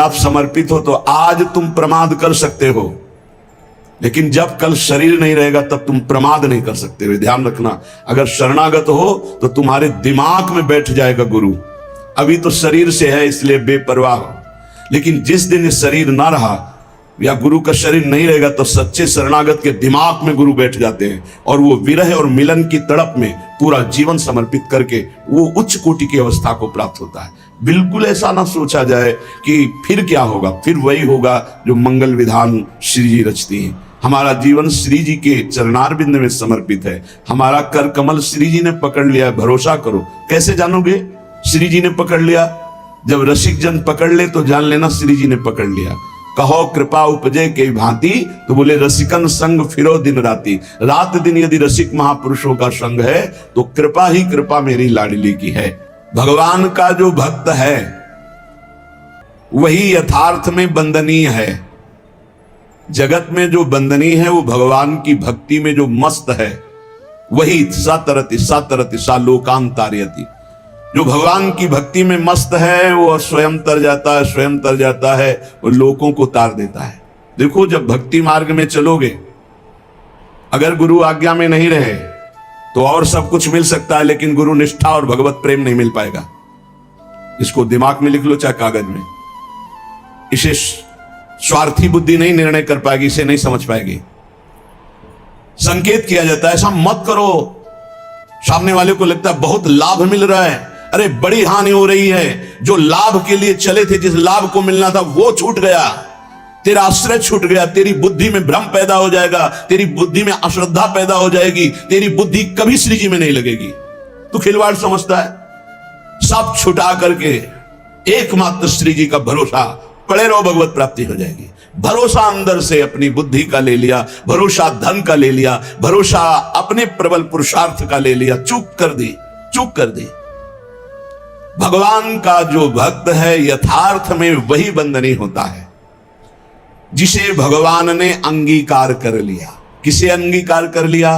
आप समर्पित हो तो आज तुम प्रमाद कर सकते हो, लेकिन जब कल शरीर नहीं रहेगा तब तुम प्रमाद नहीं कर सकते हो। ध्यान रखना, अगर शरणागत हो तो तुम्हारे दिमाग में बैठ जाएगा गुरु। अभी तो शरीर से है इसलिए बेपरवाह हो, लेकिन जिस दिन ये शरीर ना रहा या गुरु का शरीर नहीं रहेगा तो सच्चे शरणागत के दिमाग में गुरु बैठ जाते हैं और वो विरह और मिलन की तड़प में पूरा जीवन समर्पित करके वो उच्च कोटि की अवस्था को प्राप्त होता है। बिल्कुल ऐसा ना सोचा जाए कि फिर क्या होगा, फिर वही होगा जो मंगल विधान श्री जी रचती हैं। हमारा जीवन श्री जी के चरणारविंद में समर्पित है। हमारा कर कमल श्री जी ने पकड़ लिया, भरोसा करो। कैसे जानोगे श्री जी ने पकड़ लिया? जब रसिक जन पकड़ ले तो जान लेना श्री जी ने पकड़ लिया। कहो कृपा उपजे के भांति, तो बोले रसिकन संग फिरो दिन राती। रात दिन यदि रसिक महापुरुषों का संग है तो कृपा ही कृपा मेरी लाडली की है। भगवान का जो भक्त है वही यथार्थ में वंदनीय है। जगत में जो वंदनीय है वो भगवान की भक्ति में जो मस्त है वही सतरति सतरति सा लोकांतार्यति। जो भगवान की भक्ति में मस्त है वो स्वयं तर जाता है, स्वयं तर जाता है और लोगों को तार देता है। देखो, जब भक्ति मार्ग में चलोगे, अगर गुरु आज्ञा में नहीं रहे तो और सब कुछ मिल सकता है, लेकिन गुरु निष्ठा और भगवत प्रेम नहीं मिल पाएगा। इसको दिमाग में लिख लो चाहे कागज में। इसे स्वार्थी बुद्धि नहीं निर्णय कर पाएगी, इसे नहीं समझ पाएगी। संकेत किया जाता है ऐसा मत करो। सामने वाले को लगता है बहुत लाभ मिल रहा है, अरे बड़ी हानि हो रही है। जो लाभ के लिए चले थे, जिस लाभ को मिलना था वो छूट गया, तेरा आश्रय छूट गया, तेरी बुद्धि में भ्रम पैदा हो जाएगा, तेरी बुद्धि में अश्रद्धा पैदा हो जाएगी, तेरी बुद्धि कभी श्री जी में नहीं लगेगी। तू खिलवाड़ समझता है। सब छुटा करके एकमात्र श्री जी का भरोसा पड़े रहो, भगवत प्राप्ति हो जाएगी। भरोसा अंदर से अपनी बुद्धि का ले लिया, भरोसा धन का ले लिया, भरोसा अपने प्रबल पुरुषार्थ का ले लिया, चूक कर दी, चूक कर दी। भगवान का जो भक्त है यथार्थ में वही वंदनीय होता है जिसे भगवान ने अंगीकार कर लिया। किसे अंगीकार कर लिया?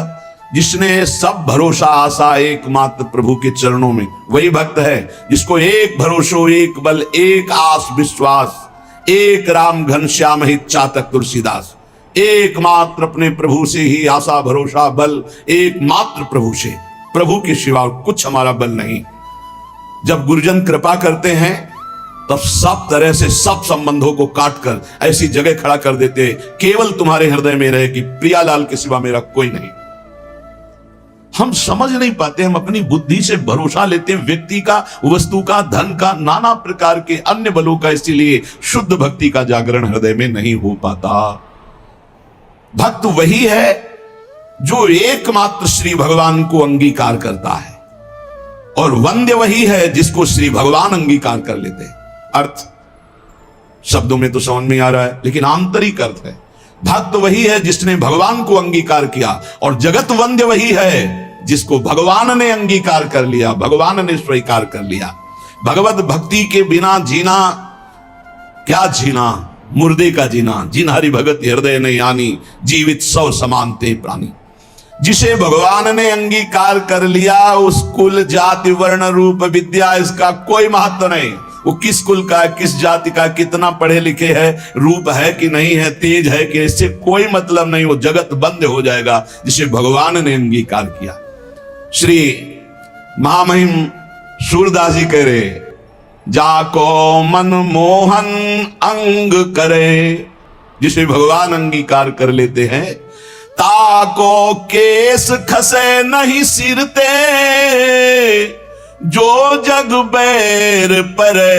जिसने सब भरोसा आशा एकमात्र प्रभु के चरणों में, वही भक्त है जिसको एक भरोसो एक बल एक आस विश्वास एक राम घनश्याम हित चातक तुलसीदास। एकमात्र अपने प्रभु से ही आशा भरोसा बल, एकमात्र प्रभु से, प्रभु के सिवा कुछ हमारा बल नहीं। जब गुरुजन कृपा करते हैं तब सब तरह से सब संबंधों को काटकर ऐसी जगह खड़ा कर देते, केवल तुम्हारे हृदय में रहे कि प्रियालाल के सिवा मेरा कोई नहीं। हम समझ नहीं पाते, हम अपनी बुद्धि से भरोसा लेते हैं व्यक्ति का, वस्तु का, धन का, नाना प्रकार के अन्य बलों का, इसीलिए शुद्ध भक्ति का जागरण हृदय में नहीं हो पाता। भक्त वही है जो एकमात्र श्री भगवान को अंगीकार करता है, और वंद्य वही है जिसको श्री भगवान अंगीकार कर लेते हैं। अर्थ शब्दों में तो समझ में आ रहा है, लेकिन आंतरिक अर्थ है भक्त वही है जिसने भगवान को अंगीकार किया, और जगत वंद्य वही है जिसको भगवान ने अंगीकार कर लिया, भगवान ने स्वीकार कर लिया। भगवत भक्ति के बिना जीना क्या जीना, मुर्दे का जीना। जिन हरि भगत हृदय नहीं आनी, जीवित सौ समानते प्राणी। जिसे भगवान ने अंगीकार कर लिया उस कुल जाति वर्ण रूप विद्या इसका कोई महत्व नहीं। वो किस कुल का, किस जाति का, कितना पढ़े लिखे है, रूप है कि नहीं है, तेज है कि, इससे कोई मतलब नहीं। वो जगत बंद हो जाएगा जिसे भगवान ने अंगीकार किया। श्री महामहिम सूरदास जी कह रहे, जाको मन मोहन अंग करे। जिसे भगवान अंगीकार कर लेते हैं, ताको केस खसे नहीं सिरते, जो जग बैर परे।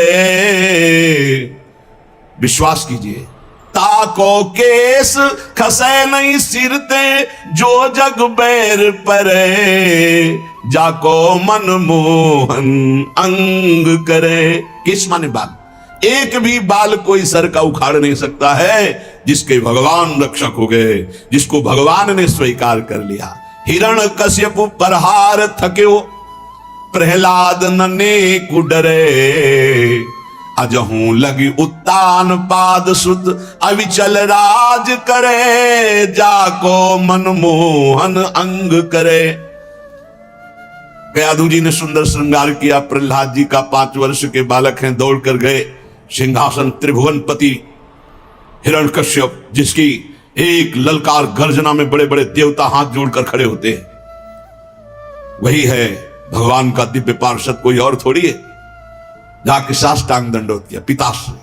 विश्वास कीजिए, ताको केस खसे नहीं सिरते, जो जग बैर परे। जाको मन मोहन अंग करे। किस माने बाल? एक भी बाल कोई सर का उखाड़ नहीं सकता है जिसके भगवान रक्षक हो गए, जिसको भगवान ने स्वीकार कर लिया। हिरण कश्यप परहार थक्यो, प्रहलाद नने कुडरे। अजहू लगी उत्तान पाद सुत, अविचल राज करे। जाको मन मोहन अंग करे। गयाधु जी ने सुंदर श्रृंगार किया। प्रहलाद जी का 5 वर्ष के बालक हैं, दौड़ कर गए सिंहासन त्रिभुवनपति हिरण्यकश्यप, जिसकी एक ललकार गर्जना में बड़े बड़े देवता हाथ जोड़कर खड़े होते हैं, वही है भगवान का दिव्य पार्षद, कोई और थोड़ी है। जाके साष्टांग दंडोत किया, पिताश्री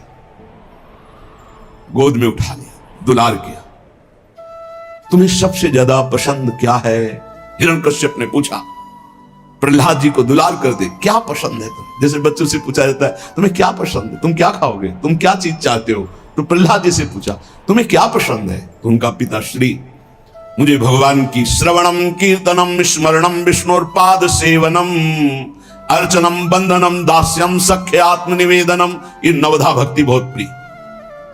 गोद में उठा लिया, दुलार किया। तुम्हें सबसे ज्यादा पसंद क्या है? हिरण्यकश्यप ने पूछा। प्रहलाद जी को दुलार कर दे, क्या पसंद है तुम्हें? जैसे बच्चों से पूछा जाता है तुम्हें क्या पसंद है, तुम क्या खाओगे, तुम क्या चीज चाहते हो, तो प्रहलाद जी से पूछा तुम्हें क्या पसंद है? तो उनका पिताश्री, मुझे भगवान की श्रवणम कीर्तनम स्मरणम विष्णुर्पाद सेवनम अर्चनम बंदनम दास्यम सख्य आत्मनिवेदनम, ये नवधा भक्ति बहुत प्रिय।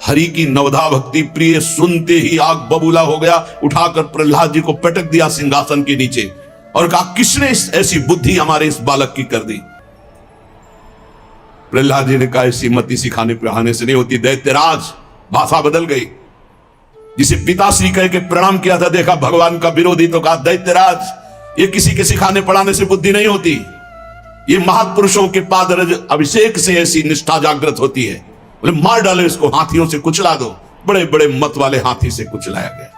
हरि की नवधा भक्ति प्रिय सुनते ही आग बबूला हो गया। उठाकर प्रहलाद जी को पटक दिया सिंहासन के नीचे और कहा किसने ऐसी बुद्धि हमारे इस बालक की कर दी? प्रहलाद जी ने कहा ऐसी मति सिखाने पढ़ाने से नहीं होती दैत्यराज। भाषा बदल गई। जिसे पिताश्री कह के प्रणाम किया था, देखा भगवान का विरोधी, तो कहा दैत्यराज, ये किसी के सिखाने पढ़ाने से बुद्धि नहीं होती, ये महापुरुषों के पादरज अभिषेक से ऐसी निष्ठा जागृत होती है। बोले मार डालो इसको, हाथियों से कुचला दो। बड़े बड़े मत वाले हाथी से कुचलाया गया।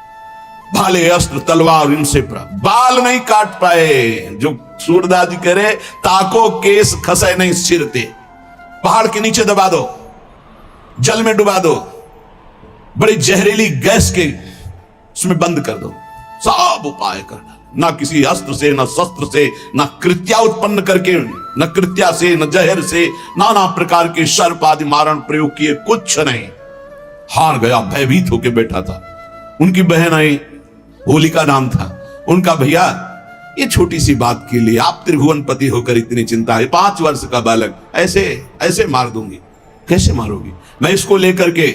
भाले अस्त्र तलवार इनसे बाल नहीं काट पाए। जो सूरदास जी कह रहे ताको केस खसे नहीं सिरते, पहाड़ के नीचे दबा दो, जल में डुबा दो, बड़ी जहरीली गैस के उसमें बंद कर दो, सब उपाय करना। ना किसी अस्त्र से, ना शस्त्र से, ना कृत्या उत्पन्न करके, न कृत्या से, न जहर से, नाना प्रकार के सर्प आदि मारण प्रयोग किए, कुछ नहीं। हार गया, भयभीत होकर बैठा था। उनकी बहन आई, होलिका नाम था उनका। भैया ये छोटी सी बात के लिए आप त्रिभुवनपति होकर इतनी चिंता है? 5 वर्ष का बालक ऐसे ऐसे मार दूंगी। कैसे मारोगी? मैं इसको लेकर के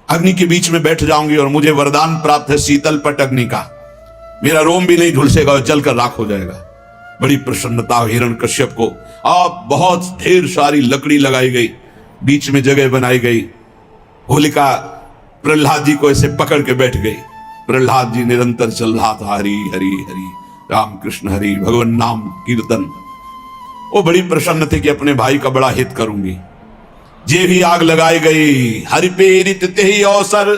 अग्नि के बीच में बैठ जाऊंगी और मुझे वरदान प्राप्त है शीतल पट अग्नि का, मेरा रोम भी नहीं झुलसेगा और जलकर राख हो जाएगा। बड़ी प्रसन्नता हिरण्यकश्यप को। अब बहुत ढेर सारी लकड़ी लगाई गई, बीच में जगह बनाई गई। होलिका प्रहलाद जी को ऐसे पकड़ के बैठ गई। प्रहलाद जी निरंतर चल रहा था, हरि हरि हरि राम कृष्ण हरि, भगवान नाम कीर्तन। वो बड़ी प्रसन्न थे कि अपने भाई का बड़ा हित करूंगी। जे भी आग लगाई गई, हरि प्रेरित ते ही अवसर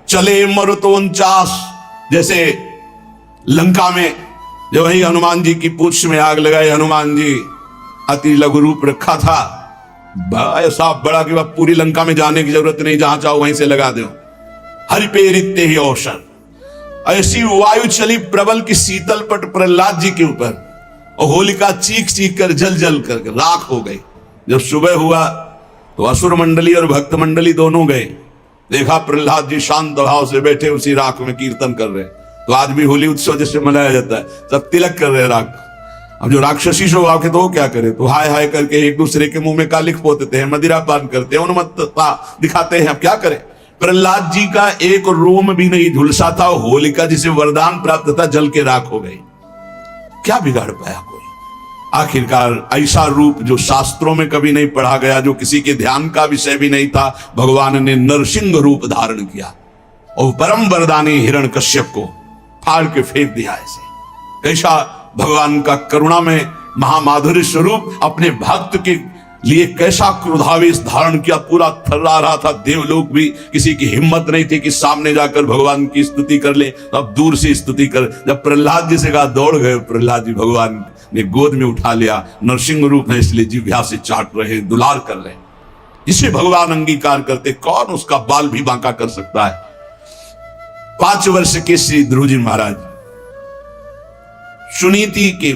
चले मरुतो 49। जैसे लंका में जब वही हनुमान जी की पूंछ में आग लगाई, हनुमान जी अति लघु रूप रखा था, ऐसा बड़ा कि वह पूरी लंका में जाने की जरूरत नहीं, जहां चाहो वहीं से लगा दो। हरि प्रेरित ते ही अवसर। ऐसी वायु चली प्रबल की शीतल पट प्रहलाद जी के ऊपर, और होलिका चीख चीख कर जल जल कर राख हो गई। जब सुबह हुआ तो असुर मंडली और भक्त मंडली दोनों गए। देखा प्रहलाद जी शांत भाव से बैठे उसी राख में कीर्तन कर रहे। तो आज भी होली उत्सव जैसे मनाया जाता है, सब तिलक कर रहे राख। अब जो राक्षसी स्वभाव के तो वो क्या करे, तो हाय हाय करके एक दूसरे के मुंह में कालिख पोतते हैं, मदिरा पान करते हैं, उन्मत्तता दिखाते हैं। अब क्या करें? प्रहलाद जी का एक रोम भी नहीं झुलसा था। होलिका जिसे वरदान प्राप्त था जल के राख हो गई। क्या बिगाड़ पाया कोई? आखिरकार ऐसा रूप जो शास्त्रों में कभी नहीं पढ़ा गया, जो किसी के ध्यान का विषय भी नहीं था, भगवान ने नरसिंह रूप धारण किया और परम वरदानी हिरण्यकश्यप को फाड़ के फेंक दिया। ऐसे कैसा भगवान का करुणा में महामाधुर्य स्वरूप अपने भक्त के लिए कैसा क्रोधावेश धारण किया, पूरा थर्रा रहा था। देवलोक भी किसी की हिम्मत नहीं थी कि सामने जाकर भगवान की स्तुति कर ले, अब दूर से स्तुति कर। जब प्रहलाद जी से कहा, दौड़ गए प्रहलाद जी, भगवान ने गोद में उठा लिया। नरसिंह रूप है इसलिए जिह्वा से चाट रहे, दुलार कर रहे। जिसे भगवान अंगीकार करते, कौन उसका बाल भी बांका कर सकता है? 5 वर्ष के श्री ध्रुवजी महाराज सुनीति के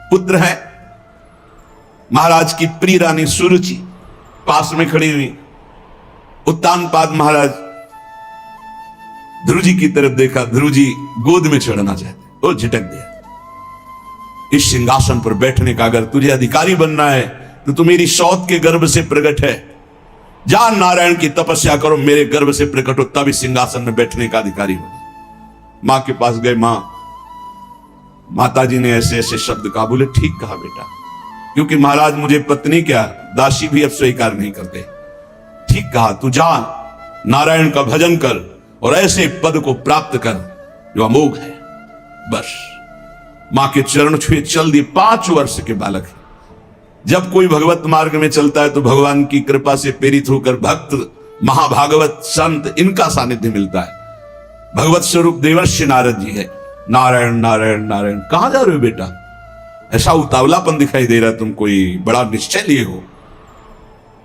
पुत्र हैं। महाराज की प्रिय रानी सुरुचि पास में खड़ी हुई। उत्तानपाद महाराज ध्रुव जी की तरफ देखा, ध्रुव जी गोद में चढ़ना चाहते, वो झिटक दिया। इस सिंहासन पर बैठने का अगर तुझे अधिकारी बनना है तो तू मेरी सौत के गर्भ से प्रकट है। जा नारायण की तपस्या करो, मेरे गर्भ से प्रकट हो, तब इस सिंहासन में बैठने का अधिकारी होगा। मां के पास गए। माता जी ने ऐसे ऐसे शब्द कहा। बोले ठीक कहा बेटा, क्योंकि महाराज मुझे पत्नी क्या दासी भी अब स्वीकार नहीं करते। ठीक कहा, तू जा नारायण का भजन कर और ऐसे पद को प्राप्त कर जो अमोघ है। बस मां के चरण छुए चल दिए। 5 वर्ष के बालक है। जब कोई भगवत मार्ग में चलता है तो भगवान की कृपा से प्रेरित होकर भक्त, महाभागवत, संत, इनका सानिध्य मिलता है। भगवत स्वरूप देवर्षि नारद जी है। नारायण नारायण नारायण। कहां जा रहे हो बेटा? ऐसा उतावलापन दिखाई दे रहा है, तुम कोई बड़ा निश्चय लिए हो।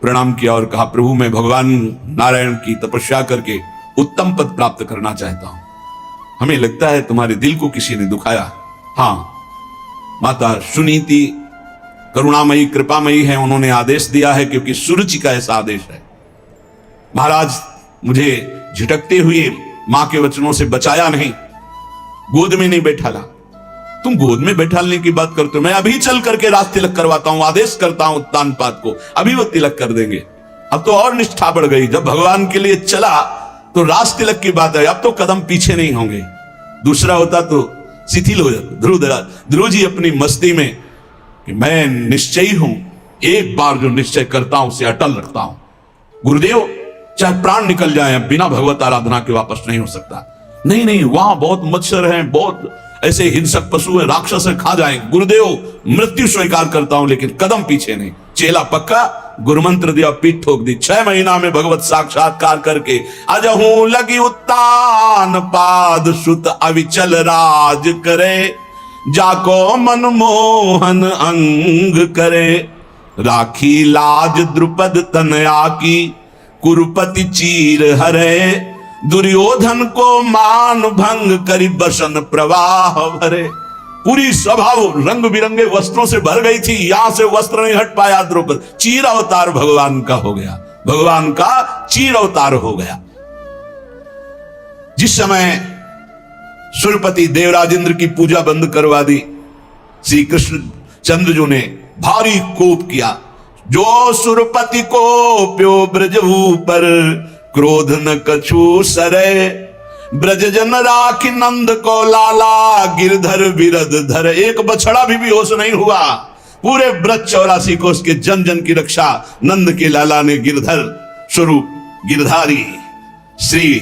प्रणाम किया और कहा, प्रभु मैं भगवान नारायण की तपस्या करके उत्तम पद प्राप्त करना चाहता हूं। हमें लगता है तुम्हारे दिल को किसी ने दुखाया। हां, माता सुनीति करुणामयी कृपामयी है, उन्होंने आदेश दिया है, क्योंकि सुरुचि का ऐसा आदेश है। महाराज मुझे झिटकते हुए मां के वचनों से बचाया नहीं, गोद में नहीं बैठाला। तुम गोद में बैठालने की बात करते हो? मैं अभी चल करके राज तिलक करवाता हूं, आदेश करता हूं उत्तानपाद को, अभी वो तिलक कर देंगे। अब तो और निष्ठा बढ़ गई। जब भगवान के लिए चला तो राज तिलक की बात है, अब तो कदम पीछे नहीं होंगे। दूसरा होता तो शिथिल हो जाता। ध्रुव जी अपनी मस्ती में कि मैं निश्चयी हूं, एक बार जो निश्चय करता हूं उसे अटल रखता हूं। गुरुदेव चाहे प्राण निकल जाए, बिना भगवत आराधना के वापस नहीं हो सकता। नहीं नहीं, वहां बहुत मच्छर हैं, बहुत ऐसे हिंसक पशु है, राक्षस है, खा जाए। गुरुदेव मृत्यु स्वीकार करता हूं, लेकिन कदम पीछे नहीं। चेला पक्का, गुरुमंत्र दिया, पीठ ठोक दी। 6 महीना में भगवत साक्षात्कार करके अजहू लगी उत्तान पाद सुत अविचल राज करे, जाको मनमोहन अंग करे, राखी लाज द्रुपद तनया की, कुरुपति चीर हरे, दुर्योधन को मान भंग करी बसन प्रवाह भरे। पूरी सभा रंग बिरंगे वस्त्रों से भर गई थी, यहां से वस्त्र नहीं हट पाया द्रौपद। चीर अवतार भगवान का हो गया, भगवान का चीर अवतार हो गया। जिस समय सुरपति देवराज इंद्र की पूजा बंद करवा दी, श्री कृष्ण चंद्रजू ने भारी कोप किया। जो सुरपति को प्यो ब्रज ऊपर, क्रोध न कछु सरे, ब्रज जन राखी नंद को लाला, गिरधर बिरद धर। एक बछड़ा भी होश नहीं हुआ। पूरे ब्रज 84 को उसके जन जन की रक्षा नंद के लाला ने गिरधर स्वरूप गिरधारी श्री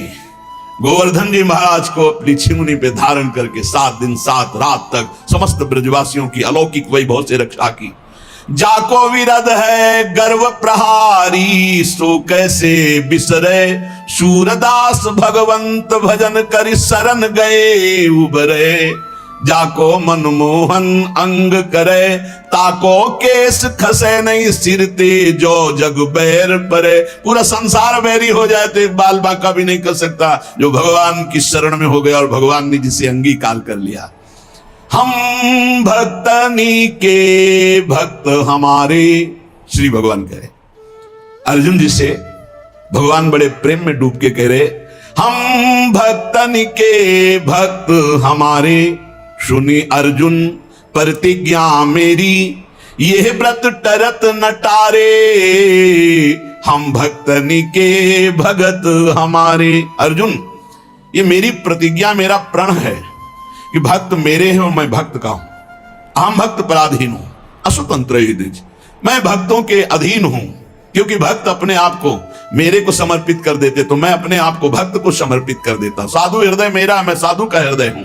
गोवर्धन जी महाराज को अपनी छिमुनी पे धारण करके 7 दिन 7 रात तक समस्त ब्रजवासियों की अलौकिक वैभव से रक्षा की। जाको विरद है गर्व प्रहारी, सो कैसे बिसरे, सूरदास भगवंत भजन कर शरण गए उबरे, जाको मनमोहन अंग करे, ताको केस खसे नहीं सिर ते, जो जग बैर परे। पूरा संसार बैरी हो जाए तो एक बाल बांका भी नहीं कर सकता, जो भगवान की शरण में हो गया और भगवान ने जिसे अंगीकार कर लिया। हम भक्तनी के भक्त हमारे, श्री भगवान कह रहे अर्जुन जी से, भगवान बड़े प्रेम में डूब के कह रहे, हम भक्तनी के भक्त हमारे, सुनी अर्जुन प्रतिज्ञा मेरी, यह व्रत टरत न टारे, हम भक्तनी के भगत हमारे। अर्जुन, ये मेरी प्रतिज्ञा, मेरा प्रण है कि भक्त मेरे हैं और मैं भक्त का हूं। हम भक्त पराधीन हूं, असुतंत्र ही द्विज। मैं भक्तों के अधीन हूं, क्योंकि भक्त अपने आप को मेरे को समर्पित कर देते, तो मैं अपने आप को भक्त को समर्पित कर देता। साधु हृदय मेरा, मैं साधु का हृदय हूं।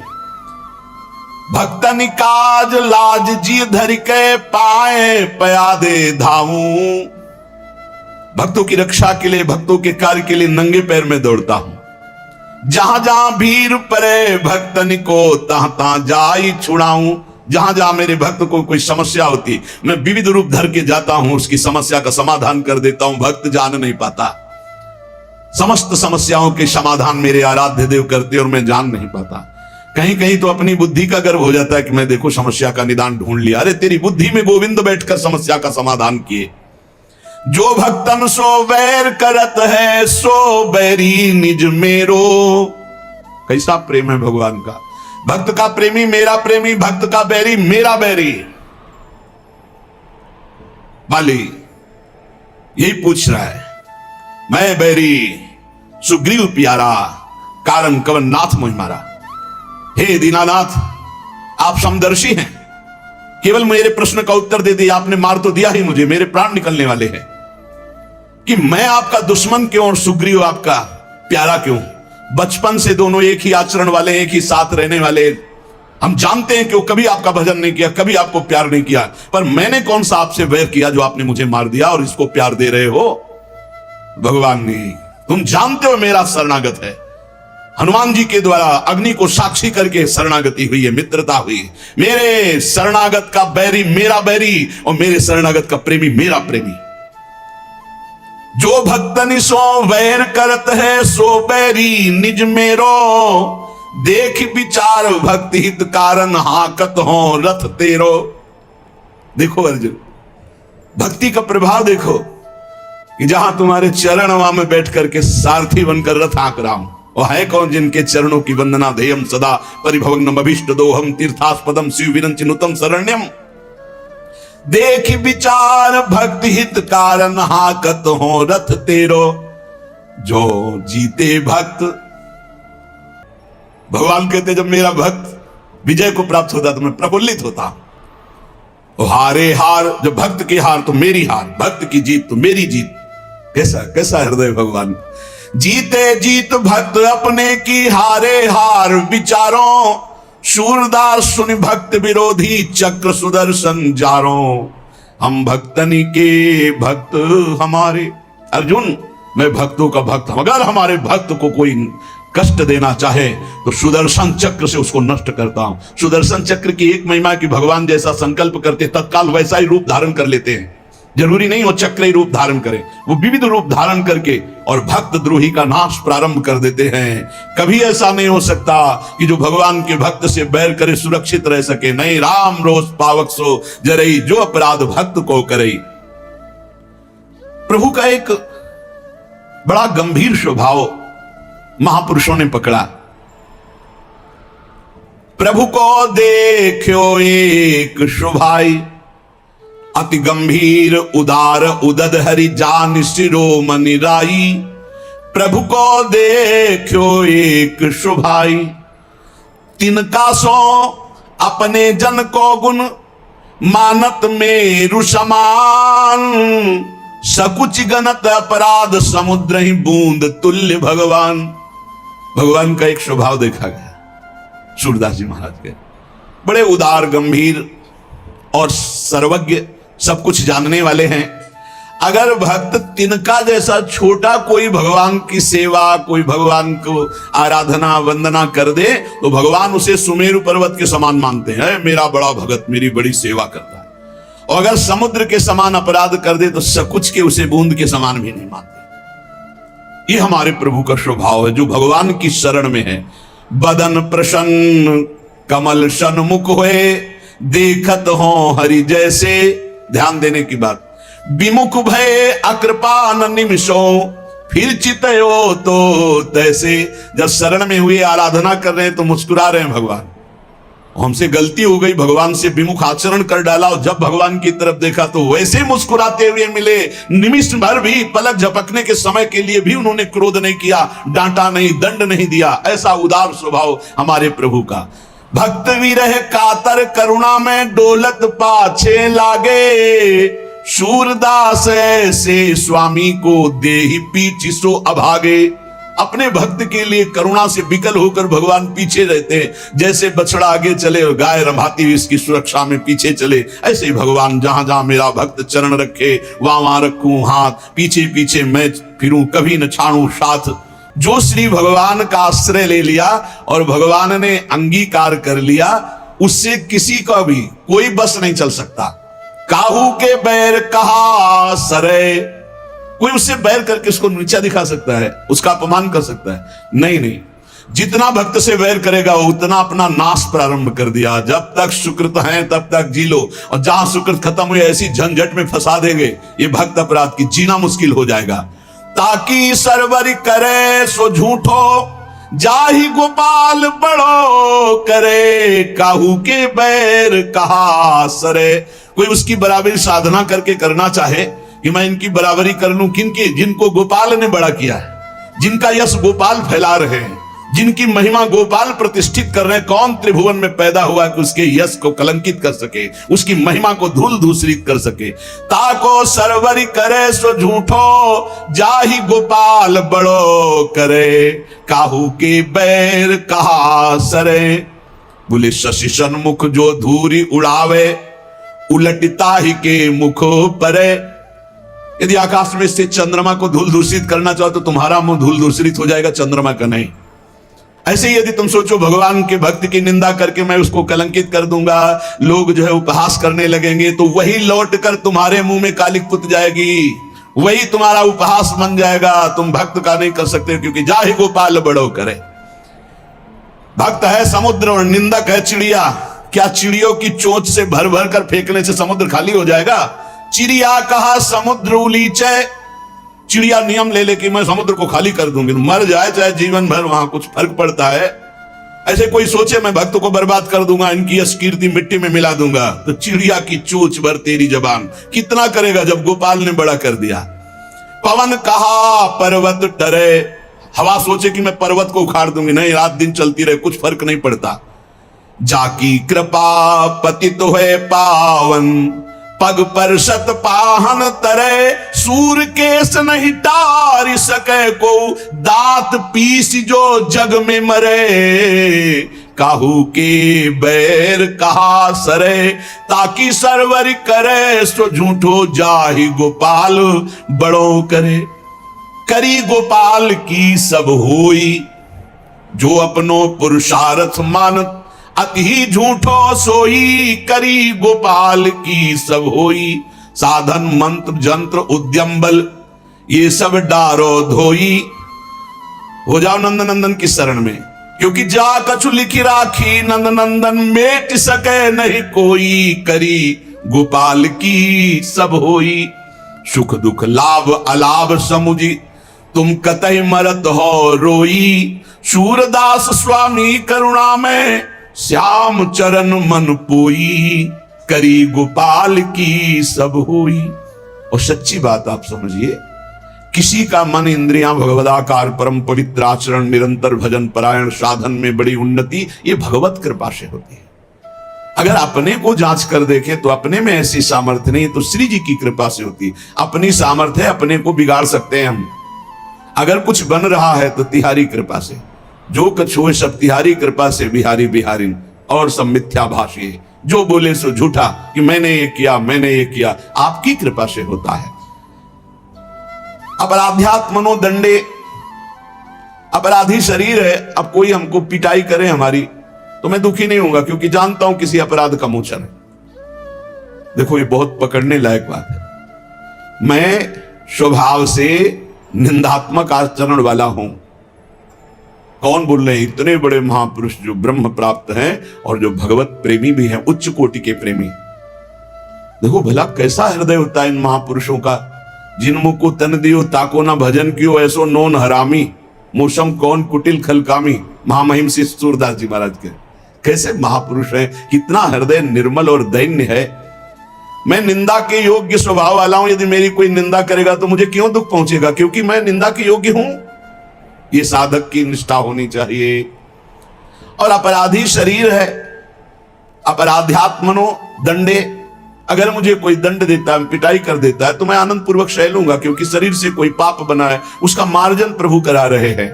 भक्तनि काज लाज जी धर के, पाए पयादे धाऊं। भक्तों की रक्षा के लिए, भक्तों के कार्य के लिए नंगे पैर में दौड़ता हूं। जहां जहां भीड़ परे भक्तन को, तहां तहां जाई छुड़ाऊं। जहां जहां मेरे भक्त को कोई समस्या होती, मैं विविध रूप धर के जाता हूं, उसकी समस्या का समाधान कर देता हूं। भक्त जान नहीं पाता, समस्त समस्याओं के समाधान मेरे आराध्य देव करते और मैं जान नहीं पाता। कहीं कहीं तो अपनी बुद्धि का गर्व हो जाता है कि मैं देखो समस्या का निदान ढूंढ लिया। अरे तेरी बुद्धि में गोविंद बैठकर समस्या का समाधान किए। जो भक्तन सो बैर करत है, सो बैरी निज मेरो। कैसा प्रेम है भगवान का। भक्त का प्रेमी मेरा प्रेमी, भक्त का बैरी मेरा बैरी। बाली यही पूछ रहा है, मैं बैरी सुग्रीव प्यारा, कारण कवन नाथ मोहि मारा। हे दीनानाथ, आप समदर्शी हैं, केवल मेरे प्रश्न का उत्तर दे दिया आपने। मार तो दिया ही मुझे, मेरे प्राण निकलने वाले हैं, कि मैं आपका दुश्मन क्यों और सुग्रीव आपका प्यारा क्यों। बचपन से दोनों एक ही आचरण वाले, एक ही साथ रहने वाले, हम जानते हैं कि वो कभी आपका भजन नहीं किया, कभी आपको प्यार नहीं किया, पर मैंने कौन सा आपसे वैर किया जो आपने मुझे मार दिया और इसको प्यार दे रहे हो? भगवान नहीं, तुम जानते हो मेरा शरणागत है। हनुमान जी के द्वारा अग्नि को साक्षी करके शरणागति हुई है, मित्रता हुई है। मेरे शरणागत का बैरी मेरा बैरी और मेरे शरणागत का प्रेमी मेरा प्रेमी। जो भक्तनि सो वैर करत है सो बैरी निज मेरो, देख विचार भक्ति हित कारण हाकत हो रथ तेरो। देखो अर्जुन, भक्ति का प्रभाव देखो कि जहां तुम्हारे चरण वहां में बैठ करके सारथी बनकर रथ हाँक रहा हूं। और है कौन जिनके चरणों की वंदना ध्येयम सदा परिभवग्नम अभीष्ट दोहम तीर्थास्पदम शिव विरंचिनुतम शरण्यम। देख विचार भक्ति हित कारण हाकत हो रथ तेरो। जो जीते भक्त, भगवान कहते जब मेरा भक्त विजय को प्राप्त होता तो मैं प्रफुल्लित होता। और हारे हार, जब भक्त की हार तो मेरी हार, भक्त की जीत तो मेरी जीत। कैसा कैसा हृदय भगवान। जीते जीत भक्त अपने की, हारे हार विचारों। शूरदास सुनि भक्त विरोधी, चक्र सुदर्शन जारों। हम भक्तनी के भक्त हमारे। अर्जुन, मैं भक्तों का भक्त हूं। अगर हमारे भक्त को कोई कष्ट देना चाहे तो सुदर्शन चक्र से उसको नष्ट करता हूं। सुदर्शन चक्र की एक महिमा की भगवान जैसा संकल्प करते तत्काल वैसा ही रूप धारण कर लेते हैं। जरूरी नहीं वो चक्र ही रूप धारण करे, वो विविध रूप धारण करके और भक्त द्रोही का नाश प्रारंभ कर देते हैं। कभी ऐसा नहीं हो सकता कि जो भगवान के भक्त से बैर करे सुरक्षित रह सके। नहीं, राम रोष पावक सो जरई, जो अपराध भक्त को करे। प्रभु का एक बड़ा गंभीर स्वभाव महापुरुषों ने पकड़ा। प्रभु को देखो एक शुभाई, अति गंभीर उदार उदद हरि जान शिरोमणि राई। प्रभु को देखो एक शुभाई, तिनका सो अपने जन को गुण मानत मेरु समान। सकुच गणत अपराध समुद्र ही बूंद तुल्य भगवान। भगवान का एक स्वभाव देखा गया सूरदास जी महाराज के। बड़े उदार, गंभीर और सर्वज्ञ, सब कुछ जानने वाले हैं। अगर भक्त तिनका जैसा छोटा कोई भगवान की सेवा, कोई भगवान को आराधना वंदना कर दे तो भगवान उसे सुमेरु पर्वत के समान मानते हैं। मेरा बड़ा भगत मेरी बड़ी सेवा करता है। और अगर समुद्र के समान अपराध कर दे तो सकुच के उसे बूंद के समान भी नहीं मानते। ये हमारे प्रभु का स्वभाव है जो भगवान की शरण में है। बदन प्रसन्न कमल सन्मुख हुए, देखत हो हरि जैसे। ध्यान देने की बात, विमुख भय अकृपान निमिषो, फिर चितयो तो तैसे। जब शरण में हुए आराधना कर रहे हैं तो मुस्कुरा रहे हैं भगवान। हमसे गलती हो गई, भगवान से विमुख आचरण कर डाला और जब भगवान की तरफ देखा तो वैसे मुस्कुराते हुए मिले। निमिष भर भी, पलक झपकने के समय के लिए भी उन्होंने क्रोध नहीं किया, डांटा नहीं, दंड नहीं दिया। ऐसा उदार स्वभाव हमारे प्रभु का। भक्त विरह कातर करुणा में डोलत पाछे लागे। शूरदास ऐसे स्वामी को देहि पीछे सो अभागे। अपने भक्त के लिए करुणा से विकल होकर भगवान पीछे रहते हैं। जैसे बछड़ा आगे चले और गाय रंभाती हुई इसकी सुरक्षा में पीछे चले, ऐसे ही भगवान जहां जहां मेरा भक्त चरण रखे वहां वहां रखूं हाथ, पीछे पीछे मैं फिरूं, कभी न छाड़ू साथ। जो श्री भगवान का आश्रय ले लिया और भगवान ने अंगीकार कर लिया, उससे किसी का भी कोई बस नहीं चल सकता। काहू के बैर कहा सरे, कोई उससे बैर करके उसको नीचा दिखा सकता है, उसका अपमान कर सकता है? नहीं नहीं, जितना भक्त से वैर करेगा उतना अपना नाश प्रारंभ कर दिया। जब तक सुकृत है तब तक जी लो, और जहां सुकृत खत्म हुए ऐसी झंझट में फंसा देंगे ये भक्त अपराध की, जीना मुश्किल हो जाएगा। ताकि सरवर करे सो झूठो, जाहि गोपाल बड़ो करे। काहू के बैर कहा सरे, कोई उसकी बराबरी साधना करके करना चाहे कि मैं इनकी बराबरी कर लूं, किनकी? जिनको गोपाल ने बड़ा किया है, जिनका यश गोपाल फैला रहे हैं, जिनकी महिमा गोपाल प्रतिष्ठित कर रहे हैं। कौन त्रिभुवन में पैदा हुआ कि उसके यश को कलंकित कर सके, उसकी महिमा को धूल धूसरित कर सके। ताको सरवरी करे सो झूठो, जाहि गोपाल बड़ो करे। काहू के बैर कहा सरे। बोले शशि सन्मुख जो धूरी उड़ावे, उलटता ही के मुख परे। यदि आकाश में से चंद्रमा को धूल दूषित करना चाहो तो तुम्हारा मुंह धूल दूषित हो जाएगा, चंद्रमा का नहीं। ऐसे ही यदि तुम सोचो भगवान के भक्त की निंदा करके मैं उसको कलंकित कर दूंगा, लोग जो है उपहास करने लगेंगे, तो वही लौट कर तुम्हारे मुंह में कालिक पुत जाएगी, वही तुम्हारा उपहास बन जाएगा। तुम भक्त का नहीं कर सकते, क्योंकि जाहि गोपाल बड़ो करे। भक्त है समुद्र और निंदक है चिड़िया। क्या चिड़ियों की चोंच से भर भर कर फेंकने से समुद्र खाली हो जाएगा? चिड़िया कहा समुद्र उलीचे। चिड़िया नियम ले ले कि मैं समुद्र को खाली कर दूंगी, मर जाए चाहे जीवन भर, वहां कुछ फर्क पड़ता है? ऐसे कोई सोचे मैं भक्त को बर्बाद कर दूंगा, इनकी यश कीर्ति मिट्टी में मिला दूंगा, तो चिड़िया की चोंच भर तेरी जबान कितना करेगा जब गोपाल ने बड़ा कर दिया। पवन कहा पर्वत टरे। हवा सोचे कि मैं पर्वत को उखाड़ दूंगी, नहीं, रात दिन चलती रहे, कुछ फर्क नहीं पड़ता। जाकी कृपा पतित है पावन, पग पर शत पाहन तरे। सूर केस नहीं टार सके को, दांत पीस जो जग में मरे। काहू के बैर कहा सरे, ताकि सरवर करे। सो झूठो जाहि गोपाल बड़ो करे। करी गोपाल की सब होई, जो अपनो पुरुषार्थ मानत। अति ही झूठो सोई, करी गोपाल की सब होई। साधन मंत्र जंत्र उद्यम बल, ये सब डारो धोई। हो जाओ नंद नंदन की शरण में, क्योंकि जा कछु लिखी राखी। नंद नंदन मेट सके नहीं कोई, करी गोपाल की सब होई। सुख दुख लाभ अलाभ समुझी, तुम कतई मरत हो रोई। सूरदास स्वामी करुणा में, श्याम चरण मन पोई। करी गोपाल की सब हुई। और सच्ची बात आप समझिए, किसी का मन इंद्रियां भगवदाकार परम पवित्र आचरण निरंतर भजन परायण साधन में बड़ी उन्नति, ये भगवत कृपा से होती है। अगर अपने को जांच कर देखें तो अपने में ऐसी सामर्थ्य नहीं, तो श्री जी की कृपा से होती। अपनी सामर्थ्य है, अपने को बिगाड़ सकते हैं हम। अगर कुछ बन रहा है तो तिहारी कृपा से, जो कछु है सब तिहारी कृपा से। बिहारी बिहारी और सब मिथ्याभाषी, जो बोले सो झूठा कि मैंने ये किया मैंने ये किया, आपकी कृपा से होता है। अपराध्यात्मनो दंडे, अपराधी शरीर है। अब कोई हमको पिटाई करे हमारी, तो मैं दुखी नहीं होऊंगा, क्योंकि जानता हूं किसी अपराध का मोचन है। देखो ये बहुत पकड़ने लायक बात है। मैं स्वभाव से निंदात्मक आचरण वाला हूं। कौन बोल रहे हैं? इतने बड़े महापुरुष जो ब्रह्म प्राप्त हैं और जो भगवत प्रेमी भी हैं, उच्च कोटि के प्रेमी। देखो भला कैसा हृदय होता है इन महापुरुषों का। जिन को तन दियो ताको ना भजन कियो, ऐसो नोन हरामी। मौसम कौन कुटिल खलकामी। महामहिम श्री सूरदास जी महाराज के कैसे महापुरुष हैं, कितना हृदय निर्मल और दैन्य है। मैं निंदा के योग्य स्वभाव वाला हूं। यदि मेरी कोई निंदा करेगा तो मुझे क्यों दुख पहुंचेगा? क्योंकि मैं निंदा के योग्य हूं। ये साधक की निष्ठा होनी चाहिए। और अपराधी शरीर है, अपराध्यात्मनो दंडे। अगर मुझे कोई दंड देता है, पिटाई कर देता है, तो मैं आनंद पूर्वक सह लूंगा, क्योंकि शरीर से कोई पाप बना है, उसका मार्जन प्रभु करा रहे हैं।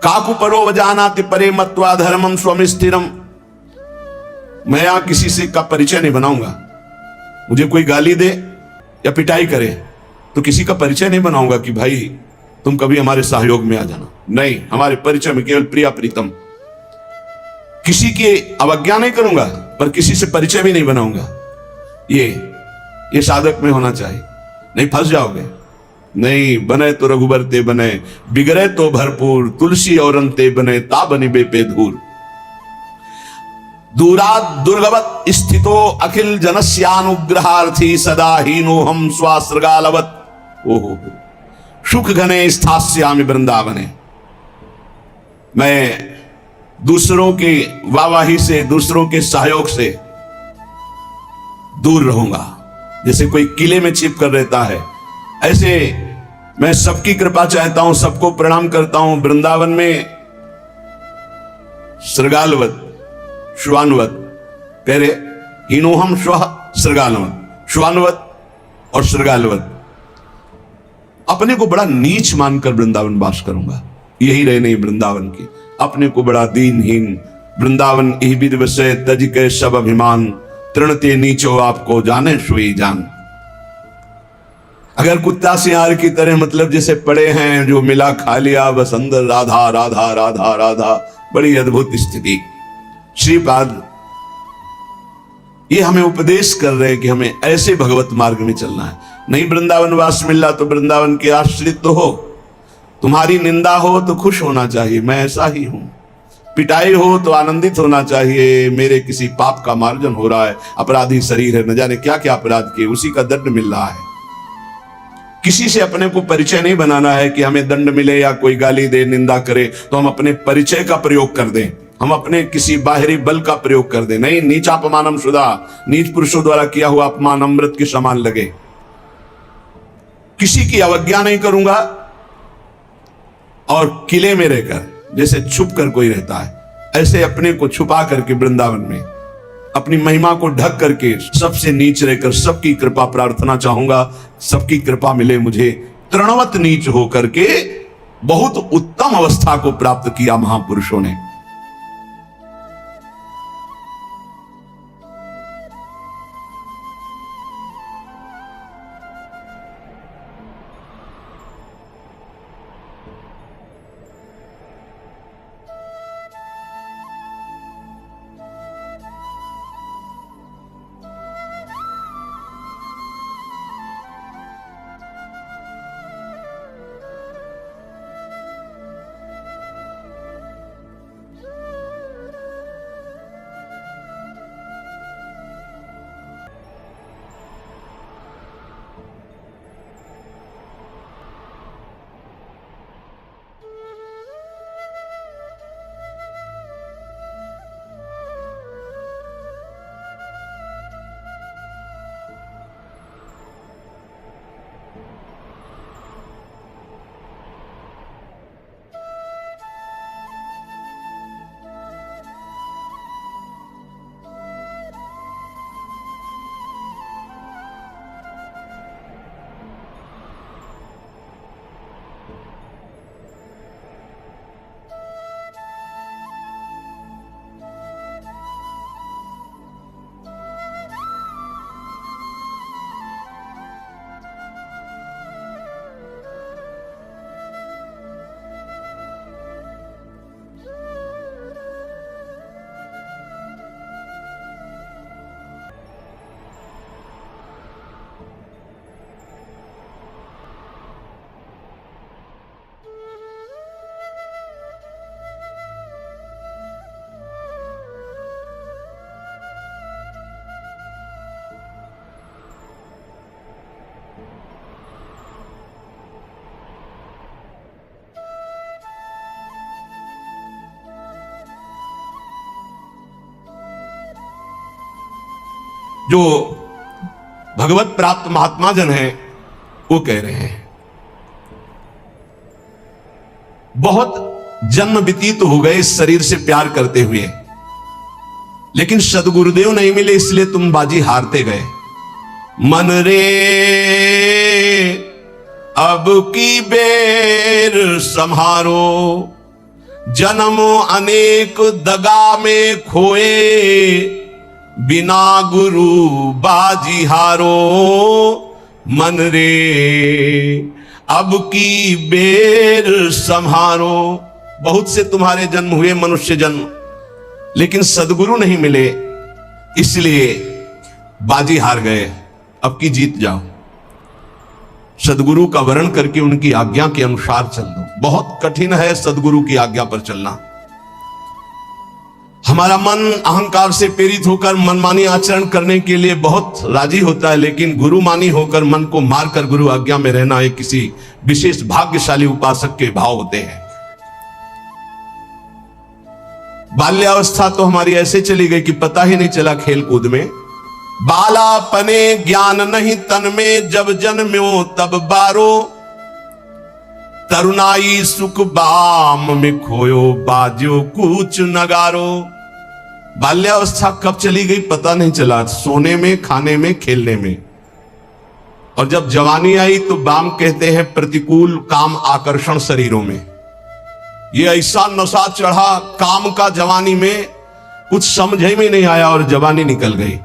काकु परो वजानाति परे मत्वा धर्मम स्वम स्थिरम। मैं यहां किसी से का परिचय नहीं बनाऊंगा। मुझे कोई गाली दे या पिटाई करे तो किसी का परिचय नहीं बनाऊंगा कि भाई तुम कभी हमारे सहयोग में आ जाना। नहीं, हमारे परिचय में केवल प्रिया प्रीतम। किसी की अवज्ञा नहीं करूंगा, पर किसी से परिचय भी नहीं बनाऊंगा। ये साधक में होना चाहिए। नहीं फंस जाओगे। नहीं, बने तो रघुबर ते बने, बिगड़े तो भरपूर। तुलसी और अंते बने, ता बनी बेपे धूर। दूरात दुर्गवत स्थितो अखिल जनस्यानुग्रहार्थी, सदा हीनो हम स्वासृगालवत। ओहो, सुख घने स्थास्यामि वृंदावने। मैं दूसरों के वाहवाही से, दूसरों के सहयोग से दूर रहूंगा। जैसे कोई किले में छिप कर रहता है, ऐसे मैं सबकी कृपा चाहता हूं, सबको प्रणाम करता हूं। वृंदावन में श्रृगालवत श्वानवत कह रहे, हीनोहम स्व श्रृगालवत, श्वानवत और श्रृगालवत। अपने को बड़ा नीच मानकर वृंदावन वास करूंगा। यही रहे नहीं वृंदावन की। अपने को बड़ा दीनहीन। वृंदावन इह विद विषय तज के सब अभिमान, तृणते नीचो आपको जाने सोई जान। अगर कुत्ता सियार की तरह मतलब जैसे पड़े हैं, जो मिला खा लिया, बस अंदर राधा राधा राधा राधा, बड़ी अद्भुत स्थिति। श्रीपाद ये हमें उपदेश कर रहे हैं कि हमें ऐसे भगवत मार्ग में चलना है। नहीं वृंदावन वास मिला तो वृंदावन के आश्रित तो हो, तुम्हारी निंदा हो तो खुश होना चाहिए, मैं ऐसा ही हूं। पिटाई हो तो आनंदित होना चाहिए, मेरे किसी पाप का मार्जन हो रहा है। अपराधी शरीर है, न जाने क्या क्या अपराध किए, उसी का दंड मिल रहा है। किसी से अपने को परिचय नहीं बनाना है कि हमें दंड मिले या कोई गाली दे, निंदा करे तो हम अपने परिचय का प्रयोग कर दें, हम अपने किसी बाहरी बल का प्रयोग कर दें। नहीं, नीचापमानम शुदा, नीच पुरुषों द्वारा किया हुआ अपमान अमृत के समान लगे। किसी की अवज्ञा नहीं करूंगा, और किले में रहकर जैसे छुप कर कोई रहता है, ऐसे अपने को छुपा करके वृंदावन में अपनी महिमा को ढक करके सबसे नीच रहकर सबकी कृपा प्रार्थना चाहूंगा। सबकी कृपा मिले मुझे, तृणवत नीच होकर के बहुत उत्तम अवस्था को प्राप्त किया महापुरुषों ने। जो भगवत प्राप्त महात्मा जन हैं वो कह रहे हैं, बहुत जन्म व्यतीत हो गए इस शरीर से प्यार करते हुए, लेकिन सदगुरुदेव नहीं मिले, इसलिए तुम बाजी हारते गए। मन रे अब की बेर संहारो, जन्म अनेक दगा में खोए, बिना गुरु बाजी हारो। मन रे अब की बेर संहारो। बहुत से तुम्हारे जन्म हुए मनुष्य जन्म, लेकिन सदगुरु नहीं मिले, इसलिए बाजी हार गए। अब की जीत जाओ, सदगुरु का वर्ण करके उनकी आज्ञा के अनुसार चल दो। बहुत कठिन है सदगुरु की आज्ञा पर चलना। हमारा मन अहंकार से प्रेरित होकर मनमानी आचरण करने के लिए बहुत राजी होता है, लेकिन गुरुमानी होकर मन को मारकर गुरु आज्ञा में रहना एक किसी विशेष भाग्यशाली उपासक के भाव होते हैं। बाल्यावस्था तो हमारी ऐसे चली गई कि पता ही नहीं चला खेल कूद में। बालापने ज्ञान नहीं तन में, जब जन्म्यो तब बारो। तरुणाई सुख बाम में खोयो, बाजो कूच नगारो। बाल्यावस्था कब चली गई पता नहीं चला, सोने में, खाने में, खेलने में। और जब जवानी आई तो बाम कहते हैं प्रतिकूल काम आकर्षण शरीरों में। ये ऐसा नशा चढ़ा काम का, जवानी में कुछ समझ में नहीं आया और जवानी निकल गई।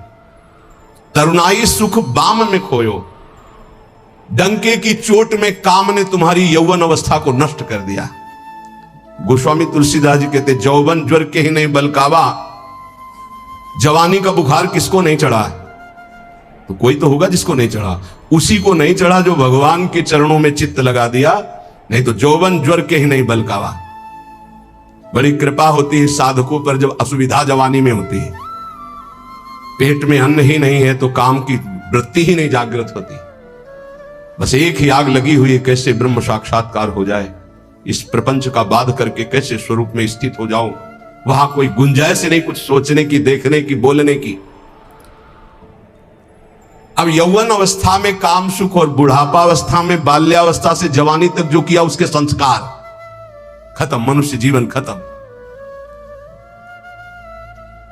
तरुणाई सुख बाम में खोयो, डंके की चोट में काम ने तुम्हारी यौवन अवस्था को नष्ट कर दिया। गोस्वामी तुलसीदास जी कहते, जौवन ज्वर के ही नहीं बलकावा, जवानी का बुखार किसको नहीं चढ़ा? तो कोई तो होगा जिसको नहीं चढ़ा। उसी को नहीं चढ़ा जो भगवान के चरणों में चित्त लगा दिया, नहीं तो जौवन ज्वर के ही नहीं बलकावा। बड़ी कृपा होती है साधकों पर जब असुविधा जवानी में होती है, पेट में अन्न ही नहीं है तो काम की वृत्ति ही नहीं जागृत होती। बस एक ही आग लगी हुई है, कैसे ब्रह्म साक्षात्कार हो जाए, इस प्रपंच का बाध करके कैसे स्वरूप में स्थित हो जाऊं। वहां कोई गुंजाइश नहीं कुछ सोचने की, देखने की, बोलने की। अब यौवन अवस्था में काम सुख और बुढ़ापा अवस्था में, बाल्यावस्था से जवानी तक जो किया उसके संस्कार खत्म, मनुष्य जीवन खत्म।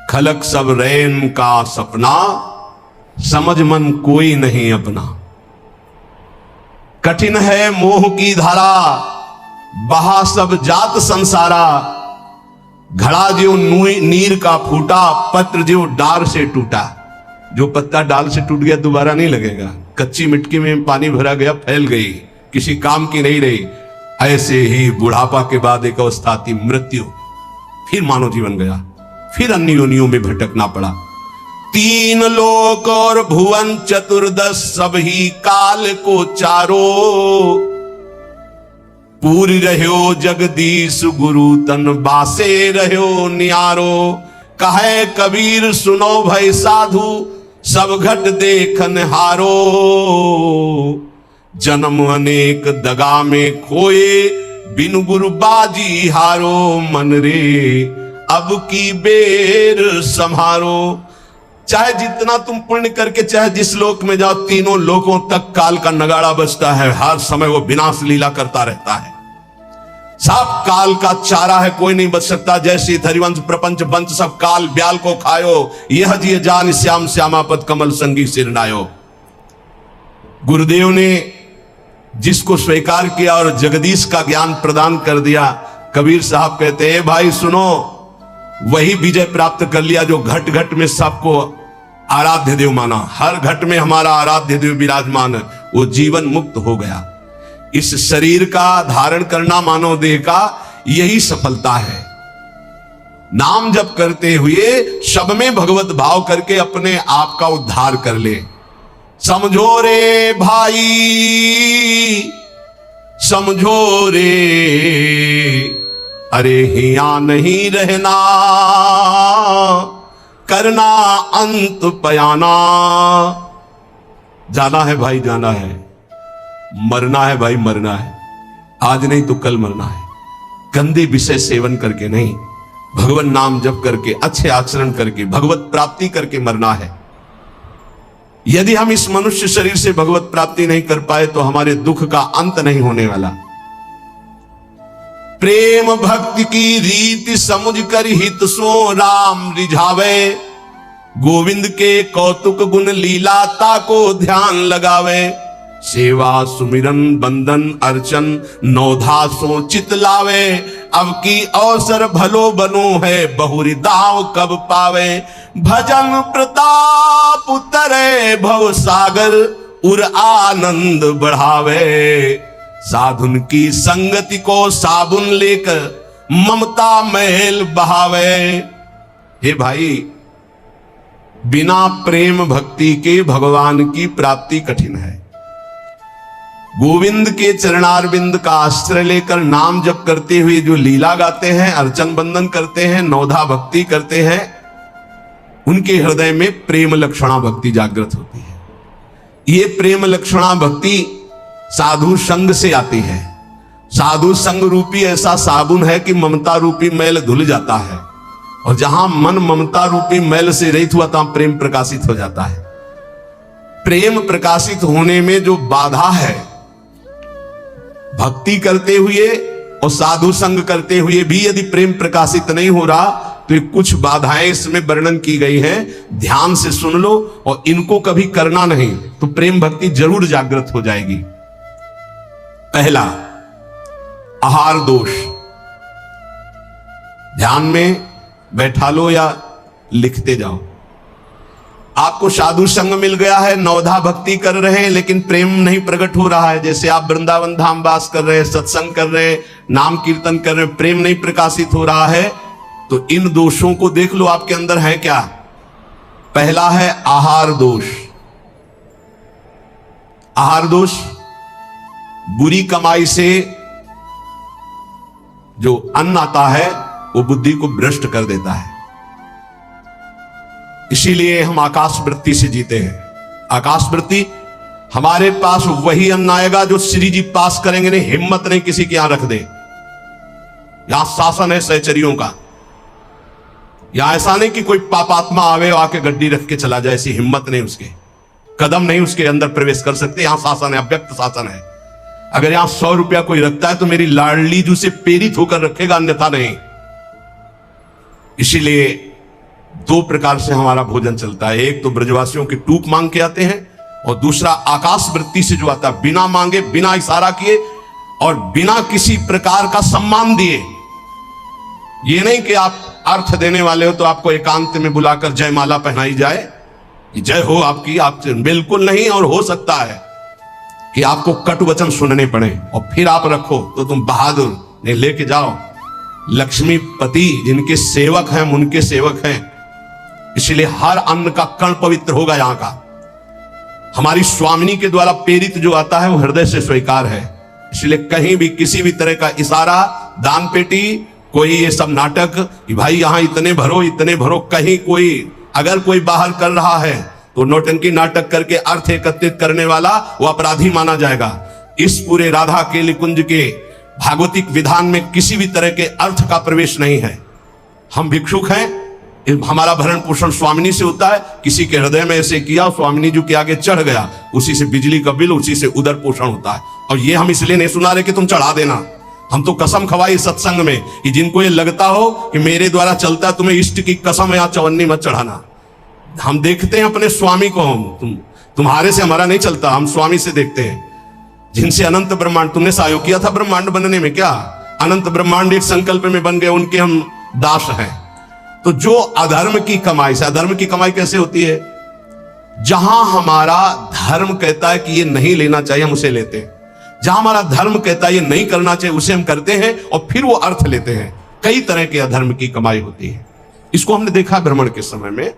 खलक सब रैन का सपना, समझ मन कोई नहीं अपना। कठिन है मोह की धारा, बहा सब जात संसारा। घड़ा जो नीर का फूटा, पत्र जो डार से टूटा। जो पत्ता डाल से टूट गया दोबारा नहीं लगेगा। कच्ची मिट्टी में पानी भरा गया, फैल गई, किसी काम की नहीं रही। ऐसे ही बुढ़ापा के बाद एक अवस्था आती मृत्यु, फिर मानव जीवन गया, फिर अन्य योनियों में भटकना पड़ा। तीन लोक और भुवन चतुर्दश, सब ही काल को चारो। पूरी रहो जगदीश गुरु तन, बासे रहो नियारो। कहे कबीर सुनो भय साधु, सब घट देखन हारो। जन्म अनेक दगा में खोए, बिन गुरु बाजी हारो। मन रे अब की बेर संहारो। चाहे जितना तुम पुण्य करके चाहे जिस लोक में जाओ, तीनों लोकों तक काल का नगाड़ा बजता है। हर समय वो विनाश लीला करता रहता है। सब काल का चारा है, कोई नहीं बच सकता। जैसे हरिवंश प्रपंच बंच सब काल ब्याल को खायो। यह जिय जान श्याम श्यामापद कमल संगी सिर नायो। गुरुदेव ने जिसको स्वीकार किया और जगदीश का ज्ञान प्रदान कर दिया, कबीर साहब कहते हैं भाई सुनो, वही विजय प्राप्त कर लिया जो घट घट में सबको आराध्य देव माना। हर घट में हमारा आराध्य देव विराजमान है, वो जीवन मुक्त हो गया। इस शरीर का धारण करना मानव देह का यही सफलता है। नाम जप करते हुए सब में भगवत भाव करके अपने आप का उद्धार कर ले। समझो रे भाई, समझो रे, अरे हिया नहीं रहना, करना अंत पयाना। जाना है भाई जाना है, मरना है भाई मरना है, आज नहीं तो कल मरना है। गंदे विषय सेवन करके नहीं, भगवान नाम जप करके, अच्छे आचरण करके, भगवत प्राप्ति करके मरना है। यदि हम इस मनुष्य शरीर से भगवत प्राप्ति नहीं कर पाए तो हमारे दुख का अंत नहीं होने वाला। प्रेम भक्ति की रीति समझ कर हित सो राम रिझावे। गोविंद के कौतुक गुण लीलाता को ध्यान लगावे। सेवा सुमिरन बंदन अर्चन नौधा सो चित लावे। अब की अवसर भलो बनो है, बहुरी दाव कब पावे। भजन प्रताप उतरे भव सागर, उर आनंद बढ़ावे। साधुन की संगति को साबुन लेकर ममता मैल बहावे। हे भाई, बिना प्रेम भक्ति के भगवान की प्राप्ति कठिन है। गोविंद के चरणारविंद का आश्रय लेकर नाम जप करते हुए जो लीला गाते हैं, अर्चन बंदन करते हैं, नौधा भक्ति करते हैं, उनके हृदय में प्रेम लक्षणा भक्ति जागृत होती है। ये प्रेम लक्षणा भक्ति साधु संग से आती है। साधु संग रूपी ऐसा साबुन है कि ममता रूपी मैल धुल जाता है, और जहां मन ममता रूपी मैल से रहित हुआ तहां प्रेम प्रकाशित हो जाता है। प्रेम प्रकाशित होने में जो बाधा है, भक्ति करते हुए और साधु संग करते हुए भी यदि प्रेम प्रकाशित नहीं हो रहा तो ये कुछ बाधाएं इसमें वर्णन की गई हैं। ध्यान से सुन लो और इनको कभी करना नहीं तो प्रेम भक्ति जरूर जागृत हो जाएगी। पहला, आहार दोष। ध्यान में बैठा लो या लिखते जाओ। आपको साधु संग मिल गया है, नवधा भक्ति कर रहे हैं, लेकिन प्रेम नहीं प्रकट हो रहा है। जैसे आप वृंदावन धाम वास कर रहे हैं, सत्संग कर रहे हैं, नाम कीर्तन कर रहे हैं, प्रेम नहीं प्रकाशित हो रहा है, तो इन दोषों को देख लो आपके अंदर है क्या। पहला है आहार दोष। आहार दोष बुरी कमाई से जो अन्न आता है वो बुद्धि को भ्रष्ट कर देता है। इसीलिए हम आकाश वृत्ति से जीते हैं। आकाश वृत्ति, हमारे पास वही अन्न आएगा जो श्री जी पास करेंगे। नहीं, हिम्मत नहीं किसी के यहां रख दे। यहां शासन है सहचरियों का। यहां ऐसा नहीं कि कोई पापात्मा आवे और आके गड्डी रख के चला जाए, ऐसी हिम्मत नहीं, उसके कदम नहीं उसके अंदर प्रवेश कर सकते। यहां शासन है, अव्यक्त शासन है। अगर यहां 100 रुपया कोई रखता है तो मेरी लाडली जो से प्रेरित होकर रखेगा, अन्यथा नहीं। इसीलिए दो प्रकार से हमारा भोजन चलता है। एक तो ब्रजवासियों की टूक मांग के आते हैं, और दूसरा आकाश वृत्ति से जो आता है, बिना मांगे, बिना इशारा किए और बिना किसी प्रकार का सम्मान दिए। ये नहीं कि आप अर्थ देने वाले हो तो आपको एकांत में बुलाकर जयमाला पहनाई जाए, जय हो आपकी, आपसे बिल्कुल नहीं। और हो सकता है कि आपको कटु वचन सुनने पड़े और फिर आप रखो तो तुम बहादुर नहीं, लेके जाओ। लक्ष्मीपति जिनके सेवक हैं, उनके सेवक हैं, इसलिए हर अन्न का कण पवित्र होगा। यहां का हमारी स्वामिनी के द्वारा प्रेरित जो आता है वो हृदय से स्वीकार है। इसलिए कहीं भी किसी भी तरह का इशारा, दान पेटी, कोई ये सब नाटक कि भाई यहां इतने भरो, इतने भरो, कहीं कोई अगर कोई बाहर कर रहा है तो नौटंकी नाटक करके अर्थ एकत्रित करने वाला वो अपराधी माना जाएगा। इस पूरे राधा केली कुंज के भागवतिक विधान में किसी भी तरह के अर्थ का प्रवेश नहीं है। हम भिक्षुक हैं, हमारा भरण पोषण स्वामिनी से होता है। किसी के हृदय में ऐसे किया, स्वामिनी जी के आगे चढ़ गया, उसी से बिजली का बिल, उसी से उदर पोषण होता है। और ये हम इसलिए नहीं सुना रहे कि तुम चढ़ा देना। हम तो कसम खवाई सत्संग में कि जिनको ये लगता हो कि मेरे द्वारा चलता है, तुम्हें इष्ट की कसम यहां चवन्नी मत चढ़ाना। हम देखते हैं अपने स्वामी को, तुम्हारे से हमारा नहीं चलता, हम स्वामी से देखते हैं जिनसे अनंत ब्रह्मांड, तुमने सहयोग किया था ब्रह्मांड बनने में, क्या अनंत ब्रह्मांड एक संकल्प में बन गए, उनके हम दास हैं। तो जो अधर्म की कमाई से, अधर्म की कमाई कैसे होती है? जहां हमारा धर्म कहता है कि ये नहीं लेना चाहिए, हम उसे लेते हैं। जहां हमारा धर्म कहता है ये नहीं करना चाहिए, उसे हम करते हैं और फिर वो अर्थ लेते हैं। कई तरह के अधर्म की कमाई होती है। इसको हमने देखा भ्रमण के समय में।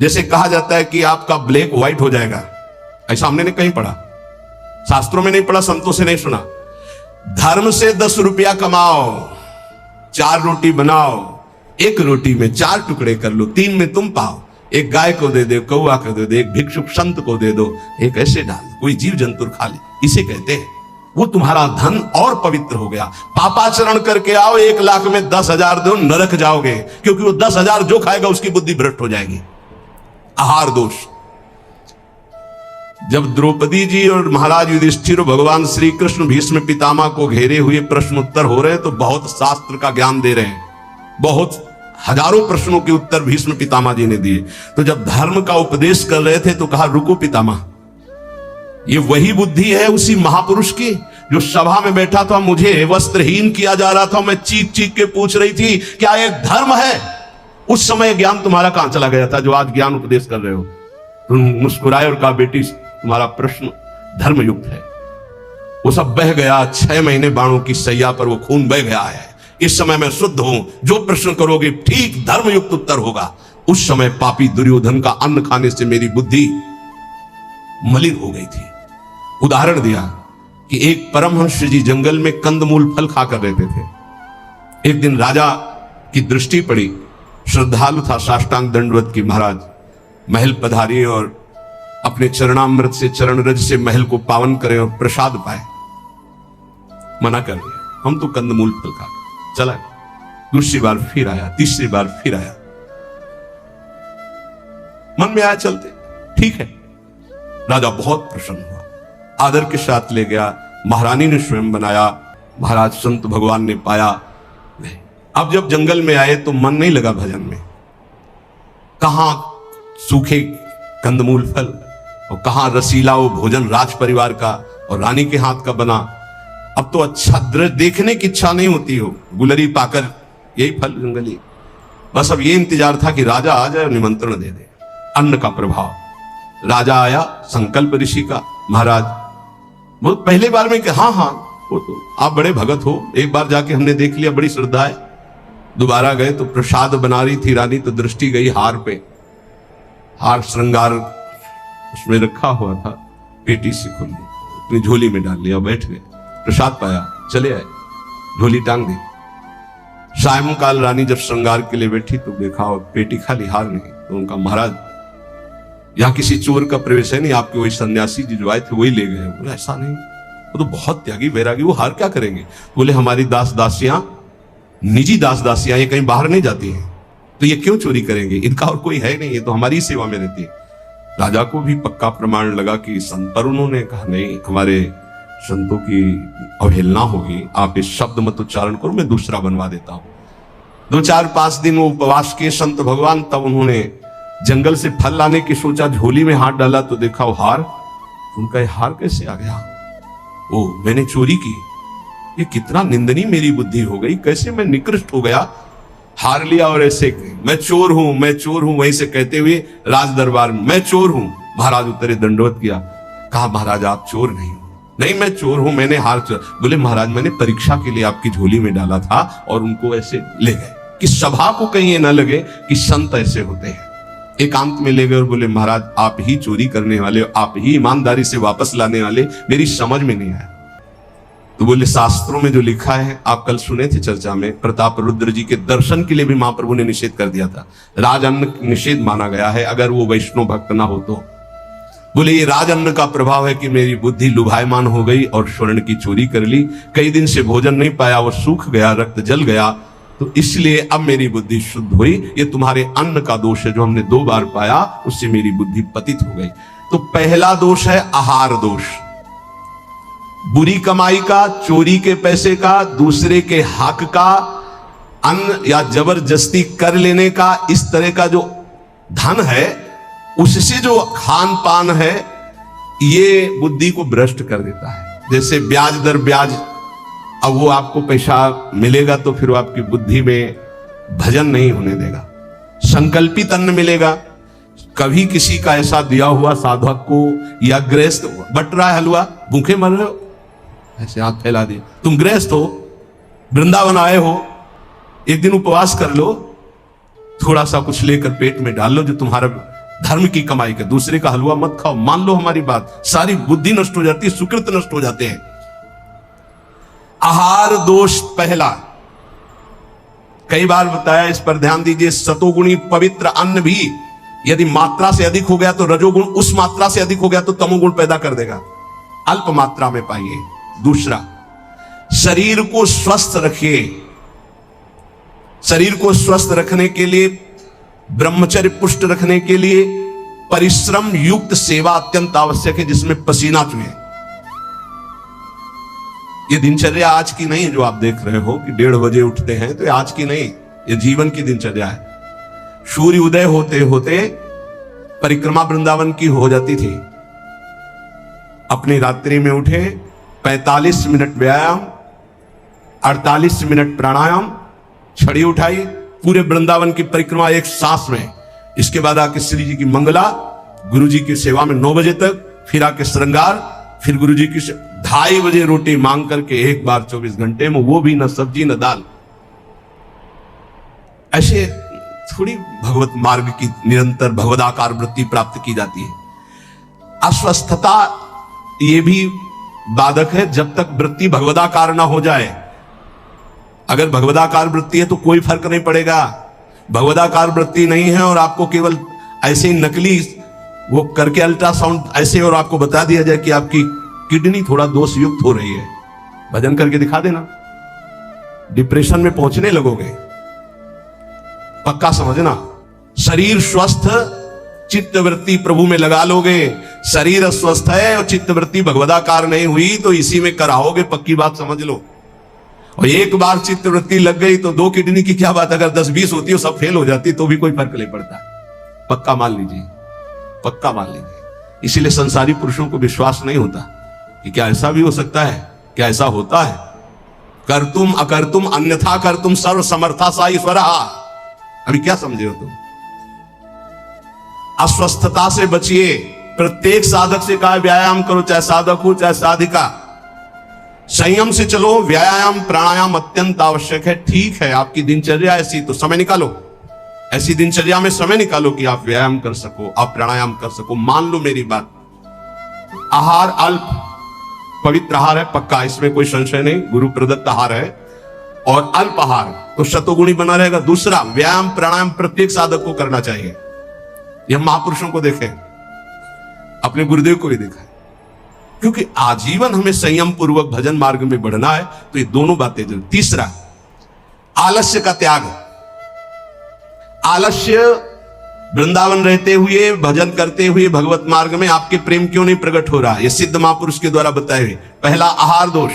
जैसे कहा जाता है कि आपका ब्लैक व्हाइट हो जाएगा, ऐसा हमने नहीं कहीं पढ़ा, शास्त्रों में नहीं पढ़ा, संतों से नहीं सुना। धर्म से 10 रुपया कमाओ, 4 रोटी बनाओ, 1 रोटी में 4 टुकड़े कर लो, 3 में तुम पाओ। एक गाय को दे दो, कौवा को दे दो, एक भिक्षुक संत को दे दो, एक ऐसे डाल दो, कोई जीव जंतु खा ले, इसे कहते हैं। वो तुम्हारा धन और पवित्र हो गया। पापाचरण करके आओ, 1 लाख में 10,000 दो, नरक जाओगे, क्योंकि वो 10,000 जो खाएगा उसकी बुद्धि भ्रष्ट हो जाएगी। आहार दोष। जब द्रौपदी जी और महाराज युधिष्ठिर, भगवान श्री कृष्ण भीष्म पितामह को घेरे हुए प्रश्नोत्तर हो रहे हैं, तो बहुत शास्त्र का ज्ञान दे रहे हैं, बहुत हजारों प्रश्नों के उत्तर भीष्म पितामह जी ने दिए। तो जब धर्म का उपदेश कर रहे थे तो कहा, रुको पितामह, ये वही बुद्धि है उसी महापुरुष की जो सभा में बैठा था, मुझे वस्त्रहीन किया जा रहा था, मैं चीख चीख के पूछ रही थी क्या एक धर्म है? उस समय ज्ञान तुम्हारा कहां चला गया था जो आज ज्ञान उपदेश कर रहे हो? तुम मुस्कुराए और कहा, बेटी तुम्हारा प्रश्न धर्मयुक्त है। वो सब बह गया, 6 महीने बाणों की सैया पर वो खून बह गया है। इस समय मैं शुद्ध हूं, जो प्रश्न करोगे ठीक धर्मयुक्त उत्तर होगा। उस समय पापी दुर्योधन का अन्न खाने से मेरी बुद्धि मलिन हो गई थी। उदाहरण दिया कि एक परमहंस जी जंगल में कंदमूल फल खाकर रहते थे। एक दिन राजा की दृष्टि पड़ी, श्रद्धालु था, साष्टांग दंडवत की, महाराज महल पधारिए और अपने चरणामृत से, चरण रज से महल को पावन करें और प्रसाद पाए। मना कर दिया, हम तो कंदमूल फल खा चला। दूसरी बार फिर आया, तीसरी बार फिर आया, मन में आया चलते, ठीक है। राजा बहुत प्रसन्न हुआ, आदर के साथ ले गया, महारानी ने स्वयं बनाया, महाराज संत भगवान ने पाया। अब जब जंगल में आए तो मन नहीं लगा भजन में। कहां सूखे कंदमूल फल और कहां रसीला वो भोजन राज परिवार का और रानी के हाथ का बना। अब तो अच्छा दृश्य देखने की इच्छा नहीं होती हो, गुलरी पाकर यही फल जंगली। बस अब ये इंतजार था कि राजा आ जाए और निमंत्रण दे दे। अन्न का प्रभाव। राजा आया, संकल्प ऋषि का, महाराज वो पहले बार में कि हाँ हाँ वो तो आप बड़े भगत हो, एक बार जाके हमने देख लिया, बड़ी श्रद्धा है। दोबारा गए तो प्रसाद बना रही थी रानी, तो दृष्टि गई हार पे। हार श्रृंगार उसमें रखा हुआ था, पेटी से खोल ली, अपनी झोली में डाल लिया, बैठ गए, प्रसाद पाया, चले आए, झोली टांग दी। सायंकाल रानी जब श्रृंगार के लिए बैठी तो देखा पेटी खाली, हार नहीं। तो उनका महाराज यहाँ किसी चोर का प्रवेश है नहीं, आपके वही सन्यासी जी जो आए थे वही ले गए। बोले ऐसा नहीं, वो तो बहुत त्यागी वैरागी, वो हार क्या करेंगे? बोले हमारी दास दासियां, निजी दास दासियां, ये कहीं बाहर नहीं जाती हैं, तो ये क्यों चोरी करेंगे? इनका और कोई है नहीं, ये तो हमारी सेवा में रहती है। राजा को भी पक्का प्रमाण लगा कि संत, पर उन्होंने कहा नहीं, हमारे संतों की अवहेलना होगी, आप इस शब्द मत उच्चारण करो, मैं दूसरा बनवा देता हूं। 2-4-5 दिन वो उपवास के संत भगवान, तब उन्होंने जंगल से फल लाने की सोचा, झोली में हाथ डाला तो देखा वो हार। उनका हार कैसे आ गया? ओ मैंने चोरी की, ये कितना निंदनीय मेरी बुद्धि हो गई, कैसे मैं निकृष्ट हो गया, हार लिया और ऐसे मैं चोर हूं, मैं चोर हूं, वहीं से कहते हुए राज दरबार में मैं चोर हूं। महाराज उतरे, दंडवत किया, कहा महाराज आप चोर नहीं हो। नहीं मैं चोर हूं, मैंने हार चोर। बोले महाराज मैंने परीक्षा के लिए आपकी झोली में डाला था और उनको ऐसे ले गए, कि सभा को कहीं ये ना लगे कि संत ऐसे होते हैं। एकांत में ले गए और बोले महाराज आप ही चोरी करने वाले, आप ही ईमानदारी से वापस लाने वाले, मेरी समझ में नहीं आया। तो बोले शास्त्रों में जो लिखा है, आप कल सुने थे चर्चा में, प्रताप रुद्र जी के दर्शन के लिए भी महाप्रभु ने निषेध कर दिया था, राजअन्न निषेध माना गया है अगर वो वैष्णव भक्त ना हो तो। बोले ये राजअन्न का प्रभाव है कि मेरी बुद्धि लुभायमान हो गई और स्वर्ण की चोरी कर ली, कई दिन से भोजन नहीं पाया, वो सूख गया, रक्त जल गया, तो इसलिए अब मेरी बुद्धि शुद्ध हुई। ये तुम्हारे अन्न का दोष है जो हमने 2 बार पाया, उससे मेरी बुद्धि पतित हो गई। तो पहला दोष है आहार दोष, बुरी कमाई का, चोरी के पैसे का, दूसरे के हक का, अन्न या जबरदस्ती कर लेने का, इस तरह का जो धन है उससे जो खान पान है, ये बुद्धि को भ्रष्ट कर देता है। जैसे ब्याज दर ब्याज, अब वो आपको पैसा मिलेगा तो फिर वो आपकी बुद्धि में भजन नहीं होने देगा। संकल्पित अन्न मिलेगा, कभी किसी का ऐसा दिया हुआ साधक को या गृहस्थ बट रहा है हलवा, भूखे मर रहे हो, ऐसे हाथ फैला दिए, तुम गृहस्थ हो, वृंदावन आए हो, एक दिन उपवास कर लो, थोड़ा सा कुछ लेकर पेट में डाल लो जो तुम्हारा धर्म की कमाई का, दूसरे का हलवा मत खाओ, मान लो हमारी बात, सारी बुद्धि नष्ट हो जाती है, सुकृत नष्ट हो जाते हैं। आहार दोष पहला, कई बार बताया, इस पर ध्यान दीजिए। सतोगुणी पवित्र अन्न भी यदि मात्रा से अधिक हो गया तो रजोगुण, उस मात्रा से अधिक हो गया तो तमोगुण पैदा कर देगा, अल्प मात्रा में पाइए। दूसरा, शरीर को स्वस्थ रखिए। शरीर को स्वस्थ रखने के लिए, ब्रह्मचर्य पुष्ट रखने के लिए परिश्रम युक्त सेवा अत्यंत आवश्यक है, जिसमें पसीना चुहे। ये दिनचर्या आज की नहीं है जो आप देख रहे हो कि 1:30 बजे उठते हैं, तो ये आज की नहीं, ये जीवन की दिनचर्या है। सूर्य उदय होते होते परिक्रमा वृंदावन की हो जाती थी, अपनी रात्रि में उठे, 45 मिनट व्यायाम, 48 मिनट प्राणायाम, छड़ी उठाई, पूरे वृंदावन की परिक्रमा एक सांस में। इसके बाद आके श्री जी की मंगला, गुरु जी की सेवा में 9 बजे तक, फिर आके श्रृंगार, फिर गुरु जी की 2:30 बजे रोटी मांग करके एक बार 24 घंटे में, वो भी न सब्जी न दाल। ऐसे थोड़ी भगवत मार्ग की निरंतर भगवदाकार वृत्ति प्राप्त की जाती है। अस्वस्थता ये भी बाधक है, जब तक वृत्ति भगवदाकार ना हो जाए। अगर भगवदाकार वृत्ति है तो कोई फर्क नहीं पड़ेगा, भगवदाकार वृत्ति नहीं है और आपको केवल ऐसे ही नकली वो करके अल्ट्रासाउंड ऐसे और आपको बता दिया जाए कि आपकी किडनी थोड़ा दोष युक्त हो रही है, भजन करके दिखा देना, डिप्रेशन में पहुंचने लगोगे। पक्का समझना, शरीर स्वस्थ, चित्तवृत्ति प्रभु में लगा लोगे। शरीर अस्वस्थ है और चित्तवृत्ति भगवदाकार नहीं हुई तो इसी में कराओगे, पक्की बात समझ लो। और एक बार चित्तवृत्ति लग गई तो 2 किडनी की क्या बात, अगर 10-20 होती है सब फेल हो जाती तो भी कोई फर्क नहीं पड़ता। पक्का मान लीजिए, पक्का मान लीजिए। इसीलिए संसारी पुरुषों को विश्वास नहीं होता कि क्या ऐसा भी हो सकता है, क्या ऐसा होता है। कर्तुम अकर्तुम अन्यथा कर्तुम सर्व समर्था सा ईश्वरः। अभी क्या समझे हो तुम? अस्वस्थता से बचिए। प्रत्येक साधक से कहा व्यायाम करो, चाहे साधक हो चाहे साधिका। संयम से चलो। व्यायाम प्राणायाम अत्यंत आवश्यक है। ठीक है, आपकी दिनचर्या ऐसी, तो समय निकालो। ऐसी दिनचर्या में समय निकालो कि आप व्यायाम कर सको, आप प्राणायाम कर सको। मान लो मेरी बात, आहार अल्प पवित्र आहार है, पक्का, इसमें कोई संशय नहीं, गुरु प्रदत्त आहार है, और अल्प आहार तो शतगुणी बना रहेगा। दूसरा, व्यायाम प्राणायाम प्रत्येक साधक को करना चाहिए। यह महापुरुषों को देखें, अपने गुरुदेव को भी देखा है, क्योंकि आजीवन हमें संयम पूर्वक भजन मार्ग में बढ़ना है, तो ये दोनों बातें जरूर। तीसरा, आलस्य का त्याग। आलस्य, वृंदावन रहते हुए भजन करते हुए भगवत मार्ग में आपके प्रेम क्यों नहीं प्रकट हो रहा? यह सिद्ध महापुरुष के द्वारा बताए हुए। पहला, आहार दोष।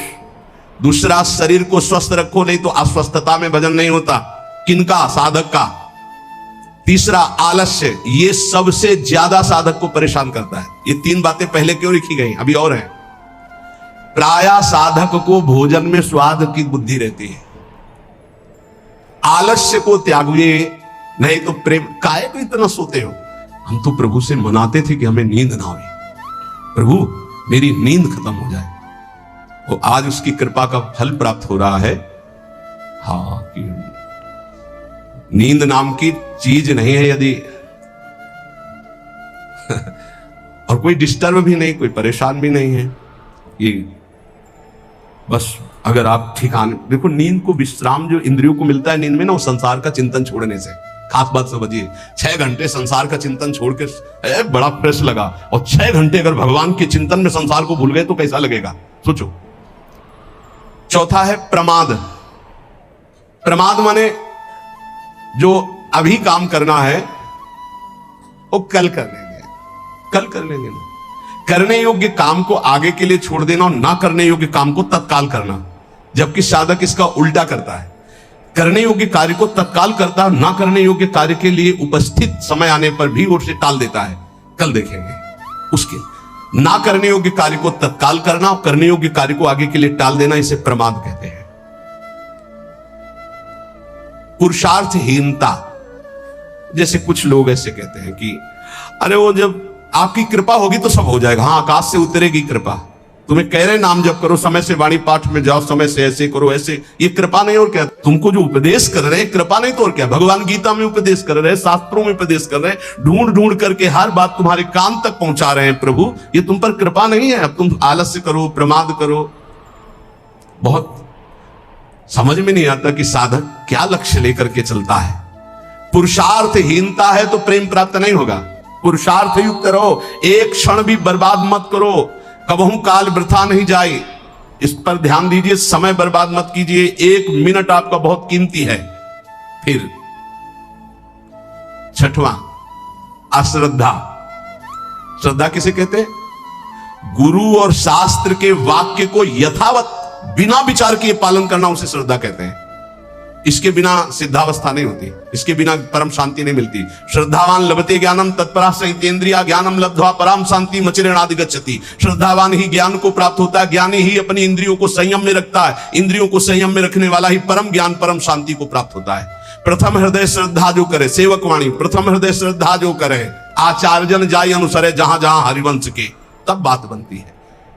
दूसरा, शरीर को स्वस्थ रखो, नहीं तो अस्वस्थता में भजन नहीं होता। किनका? साधक का। तीसरा, आलस्य। ये सबसे ज्यादा साधक को परेशान करता है। ये तीन बातें पहले क्यों लिखी गई? अभी और है। प्रायः साधक को भोजन में स्वाद की बुद्धि रहती है। आलस्य को त्यागिए, नहीं तो प्रेम। काहे को इतना सोते हो? हम तो प्रभु से मनाते थे कि हमें नींद ना आए, प्रभु मेरी नींद खत्म हो जाए। तो आज उसकी कृपा का फल प्राप्त हो रहा है। हाँ, कि नींद नाम की चीज नहीं है यदि और कोई डिस्टर्ब भी नहीं, कोई परेशान भी नहीं है। ये बस अगर आप ठिकाने देखो, नींद को विश्राम जो इंद्रियों को मिलता है नींद में ना, वो संसार का चिंतन छोड़ने से। खास बात समझिए, 6 घंटे संसार का चिंतन छोड़ के बड़ा फ्रेश लगा, और 6 घंटे अगर भगवान के चिंतन में संसार को भूल गए तो कैसा लगेगा, सोचो। चौथा है प्रमाद। प्रमाद माने जो अभी काम करना है वो कल कर लेंगे, कल कर लेंगे ना। करने योग्य काम को आगे के लिए छोड़ देना, और ना करने योग्य काम को तत्काल करना। जबकि साधक इसका उल्टा करता है, करने योग्य कार्य को तत्काल करता है, ना करने योग्य कार्य के लिए उपस्थित समय आने पर भी उसे टाल देता है। कल देखेंगे उसके। ना करने योग्य कार्य को तत्काल करना और करने योग्य कार्य को आगे के लिए टाल देना, इसे प्रमाद कहते हैं। पुरुषार्थहीनता। जैसे कुछ लोग ऐसे कहते हैं कि अरे वो जब आपकी कृपा होगी तो सब हो जाएगा। हाँ, आकाश से उतरेगी कृपा। तुम्हें कह रहे नाम जप करो, समय से वाणी पाठ में जाओ, समय से ऐसे करो ऐसे, ये कृपा नहीं और क्या? तुमको जो उपदेश कर रहे हैं कृपा नहीं तो और क्या? भगवान गीता में उपदेश कर रहे हैं, शास्त्रों में उपदेश कर रहे हैं, ढूंढ ढूंढ करके हर बात तुम्हारे कान तक पहुंचा रहे हैं प्रभु। ये तुम पर कृपा नहीं है। अब तुम आलस्य करो, प्रमाद करो। बहुत समझ में नहीं आता कि साधक क्या लक्ष्य लेकर के चलता है। पुरुषार्थहीनता है तो प्रेम प्राप्त नहीं होगा। पुरुषार्थ युक्त रहो, एक क्षण भी बर्बाद मत करो। कबहू काल वृथा नहीं जाए, इस पर ध्यान दीजिए। समय बर्बाद मत कीजिए, 1 मिनट आपका बहुत कीमती है। फिर छठवां, अश्रद्धा। श्रद्धा किसे कहते हैं? गुरु और शास्त्र के वाक्य को यथावत बिना विचार किए पालन करना, उसे श्रद्धा कहते हैं। इसके बिना सिद्धावस्था नहीं होती, इसके बिना परम शांति नहीं मिलती। श्रद्धावान लभते ज्ञानम तत्परा संहितेन्द्रिया ज्ञानम लब्ध्वा पराम शांति मचिरेणादि गच्छति। श्रद्धावान ही ज्ञान को प्राप्त होता है, ज्ञानी ही अपनी इंद्रियों को संयम में रखता है, इंद्रियों को संयम में रखने वाला ही परम ज्ञान परम शांति को प्राप्त होता है। प्रथम हृदय श्रद्धा जो करे, सेवक वाणी, प्रथम हृदय श्रद्धा जो करे, आचार्यजन जाय अनुसरे जहां जहां हरिवंश के, तब बात बनती है।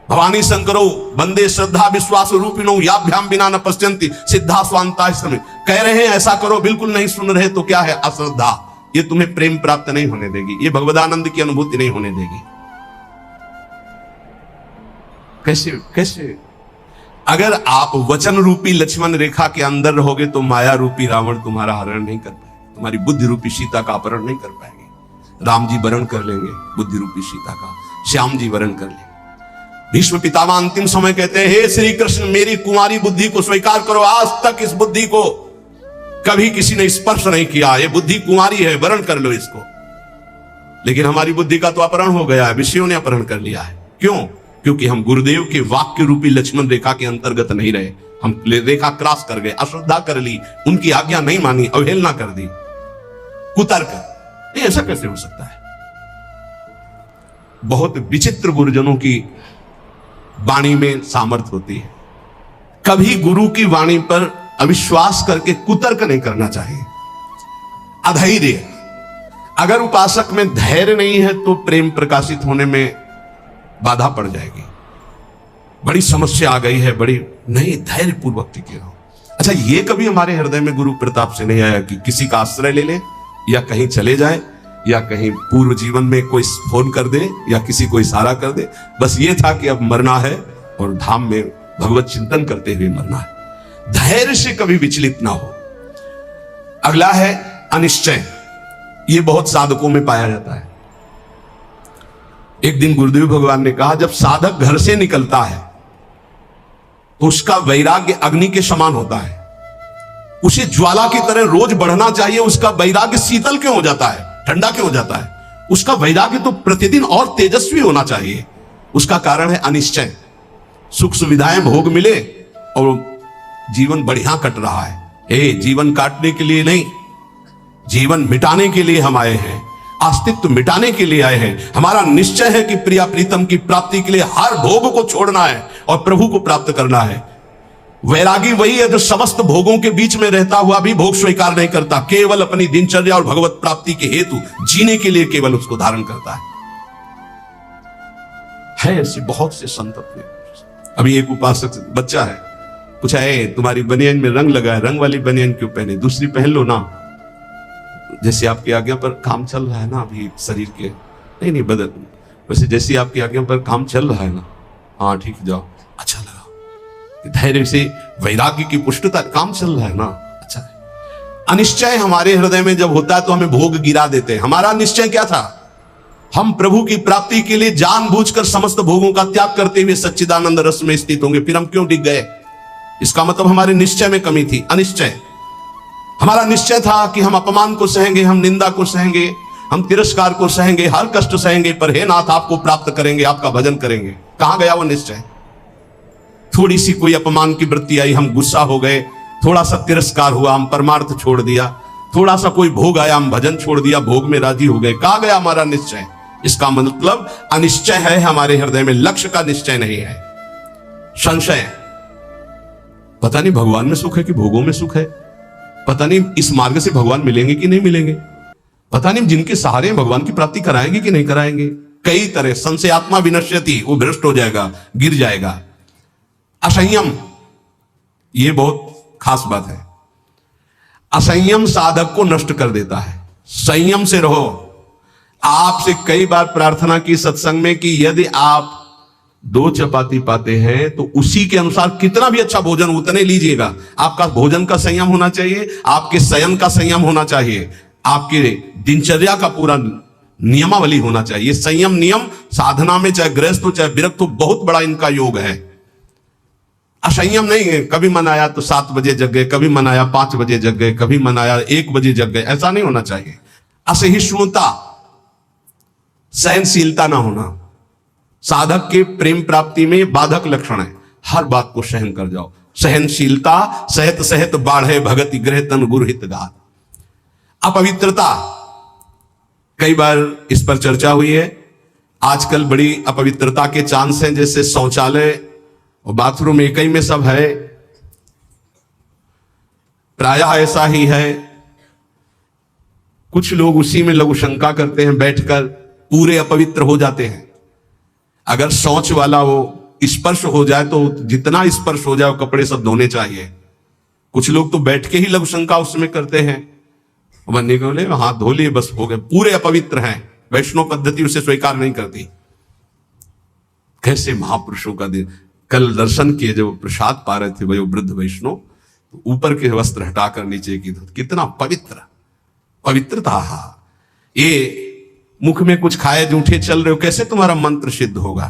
भवानी शंकरो वंदे श्रद्धा विश्वास रूपिणो याभ्याम बिना न पश्यन्ति सिद्धा स्वांता। कह रहे हैं ऐसा करो, बिल्कुल नहीं सुन रहे तो क्या है? अश्रद्धा। ये तुम्हें प्रेम प्राप्त नहीं होने देगी, ये भगवदानंद की अनुभूति नहीं होने देगी। कैसे कैसे? अगर आप वचन रूपी लक्ष्मण रेखा के अंदर रहोगे तो माया रूपी रावण तुम्हारा हरण नहीं कर पाएगा, तुम्हारी बुद्धि रूपी सीता का अपहरण नहीं कर पाएंगे। राम जी वरण कर लेंगे बुद्धि रूपी सीता का, श्याम जी वरण कर लेंगे। भीष्म पितामह अंतिम समय कहते हैं, हे श्री कृष्ण मेरी कुमारी बुद्धि को स्वीकार करो। आज तक इस बुद्धि को कभी किसी ने स्पर्श नहीं किया, ये बुद्धि कुमारी है, वरण कर लो इसको। लेकिन हमारी बुद्धि का तो अपहरण हो गया है, विषयों ने अपहरण कर लिया है। क्यों? क्योंकि हम गुरुदेव के वाक्य रूपी लक्ष्मण रेखा के अंतर्गत नहीं रहे, हम रेखा क्रॉस कर गए, अश्रद्धा कर ली, उनकी आज्ञा नहीं मानी, अवहेलना कर दी, कुतर्क। ये ऐसा कैसे हो सकता है? बहुत विचित्र गुरुजनों की वाणी में सामर्थ्य होती है। कभी गुरु की वाणी पर अविश्वास करके कुतर्क नहीं करना चाहिए। अधैर्य, अगर उपासक में धैर्य नहीं है तो प्रेम प्रकाशित होने में बाधा पड़ जाएगी। बड़ी समस्या आ गई है, बड़ी नहीं, धैर्य पूर्वक टिके रहो। अच्छा, ये कभी हमारे हृदय में गुरु प्रताप से नहीं आया कि किसी का आश्रय ले ले या कहीं चले जाए या कहीं पूर्व जीवन में कोई फोन कर दे या किसी को इशारा कर दे, बस ये था कि अब मरना है और धाम में भगवत चिंतन करते हुए मरना है। धैर्य से कभी विचलित ना हो। अगला है अनिश्चय। ये बहुत साधकों में पाया जाता है। एक दिन गुरुदेव भगवान ने कहा, जब साधक घर से निकलता है तो उसका वैराग्य अग्नि के समान होता है। उसे ज्वाला की तरह रोज बढ़ना चाहिए। उसका वैराग्य शीतल क्यों हो जाता है, ठंडा क्यों हो जाता है? उसका वैराग्य तो प्रतिदिन और तेजस्वी होना चाहिए। उसका कारण है अनिश्चय। सुख सुविधाएं भोग मिले और जीवन बढ़िया कट रहा है। जीवन काटने के लिए नहीं, जीवन मिटाने के लिए हम आए हैं, अस्तित्व मिटाने के लिए आए हैं। हमारा निश्चय है कि प्रिया प्रीतम की प्राप्ति के लिए हर भोग को छोड़ना है और प्रभु को प्राप्त करना है। वैरागी वही है जो समस्त भोगों के बीच में रहता हुआ भी भोग स्वीकार नहीं करता, केवल अपनी दिनचर्या और भगवत प्राप्ति के हेतु जीने के लिए केवल उसको धारण करता है। ऐसे बहुत से संत अपने। अभी एक उपासक बच्चा है, पूछा, तुम्हारी बनियान में रंग लगा है, रंग वाली बनियान क्यों पहने, दूसरी पहन लो ना। जैसे आपकी आज्ञा पर काम चल रहा है ना अभी शरीर के, नहीं बदल, वैसे जैसे आपकी आज्ञा पर काम चल रहा है ना, हाँ ठीक, जाओ, अच्छा लगा। धैर्य से वैराग्य की पुष्टता, काम चल रहा है ना, अच्छा है। अनिश्चय हमारे हृदय में जब होता है तो हमें भोग गिरा देते हैं। हमारा निश्चय क्या था? हम प्रभु की प्राप्ति के लिए जानबूझकर समस्त भोगों का त्याग करते हुए सच्चिदानंद रस में स्थित होंगे। फिर हम क्यों डिग गए? इसका मतलब हमारे निश्चय में कमी थी। अनिश्चय, हमारा निश्चय था कि हम अपमान को सहेंगे, हम निंदा को सहेंगे, हम तिरस्कार को सहेंगे, हर कष्ट सहेंगे, पर हे नाथ आपको प्राप्त करेंगे, आपका भजन करेंगे। कहां गया वो निश्चय? थोड़ी सी कोई अपमान की वृत्ति आई, हम गुस्सा हो गए, थोड़ा सा तिरस्कार हुआ, हम परमार्थ छोड़ दिया, थोड़ा सा कोई भोग आया, हम भजन छोड़ दिया, भोग में राजी हो गए। कहां गया हमारा निश्चय? इसका मतलब अनिश्चय है हमारे हृदय में, लक्ष्य का निश्चय नहीं है। संशय, पता नहीं भगवान में सुख है कि भोगों में सुख है, पता नहीं इस मार्ग से भगवान मिलेंगे कि नहीं मिलेंगे, पता नहीं जिनके सहारे भगवान की प्राप्ति कराएंगे कि नहीं कराएंगे। कई तरह संशयात्मा विनश्यति, वो भ्रष्ट हो जाएगा, गिर जाएगा। असंयम, ये बहुत खास बात है। असंयम साधक को नष्ट कर देता है। संयम से रहो। आपसे कई बार प्रार्थना की सत्संग में कि यदि आप 2 चपाती पाते हैं तो उसी के अनुसार कितना भी अच्छा भोजन उतने लीजिएगा। आपका भोजन का संयम होना चाहिए, आपके शयन का संयम होना चाहिए, आपके दिनचर्या का पूरा नियमावली होना चाहिए। संयम नियम साधना में चाहे गृहस्थ हो चाहे विरक्त हो, बहुत बड़ा इनका योग है। असंयम नहीं है, कभी मन आया तो 7 बजे जग गए, कभी मन आया 5 बजे जग गए, कभी मन आया 1 बजे जग गए, ऐसा नहीं होना चाहिए। असहिष्णुता, सहनशीलता ना होना, साधक के प्रेम प्राप्ति में बाधक लक्षण है। हर बात को सहन कर जाओ। सहनशीलता, सहत सहत बाढ़े भगति गृह तन गुरु हित गात। अपवित्रता, कई बार इस पर चर्चा हुई है। आजकल बड़ी अपवित्रता के चांस हैं, जैसे शौचालय और बाथरूम एक ही में सब है, प्रायः ऐसा ही है। कुछ लोग उसी में लघु शंका करते हैं, बैठकर पूरे अपवित्र हो जाते हैं। अगर शौच वाला वो स्पर्श हो जाए तो जितना स्पर्श हो जाए वो कपड़े सब धोने चाहिए। कुछ लोग तो बैठ के ही लघु शंका उसमें करते हैं, बनने के बोले हाथ धो लिए बस हो गए, पूरे अपवित्र हैं। वैष्णव पद्धति उसे स्वीकार नहीं करती। कैसे महापुरुषों का दिन। कल दर्शन किए, जब प्रसाद पा रहे थे वो वृद्ध वैष्णव, तो ऊपर के वस्त्र हटाकर नीचे की, कितना पवित्र, पवित्रता। ये मुख में कुछ खाए जूठे चल रहे हो, कैसे तुम्हारा मंत्र सिद्ध होगा?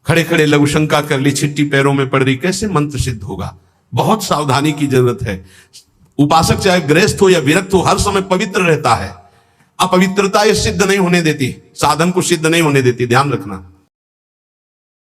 खड़े खड़े लघु शंका कर ली, छिट्टी पैरों में पड़ रही, कैसे मंत्र सिद्ध होगा? बहुत सावधानी की जरूरत है। उपासक चाहे गृहस्थ हो या विरक्त हो, हर समय पवित्र रहता है। अपवित्रता ये सिद्ध नहीं होने देती, साधन को सिद्ध नहीं होने देती, ध्यान रखना।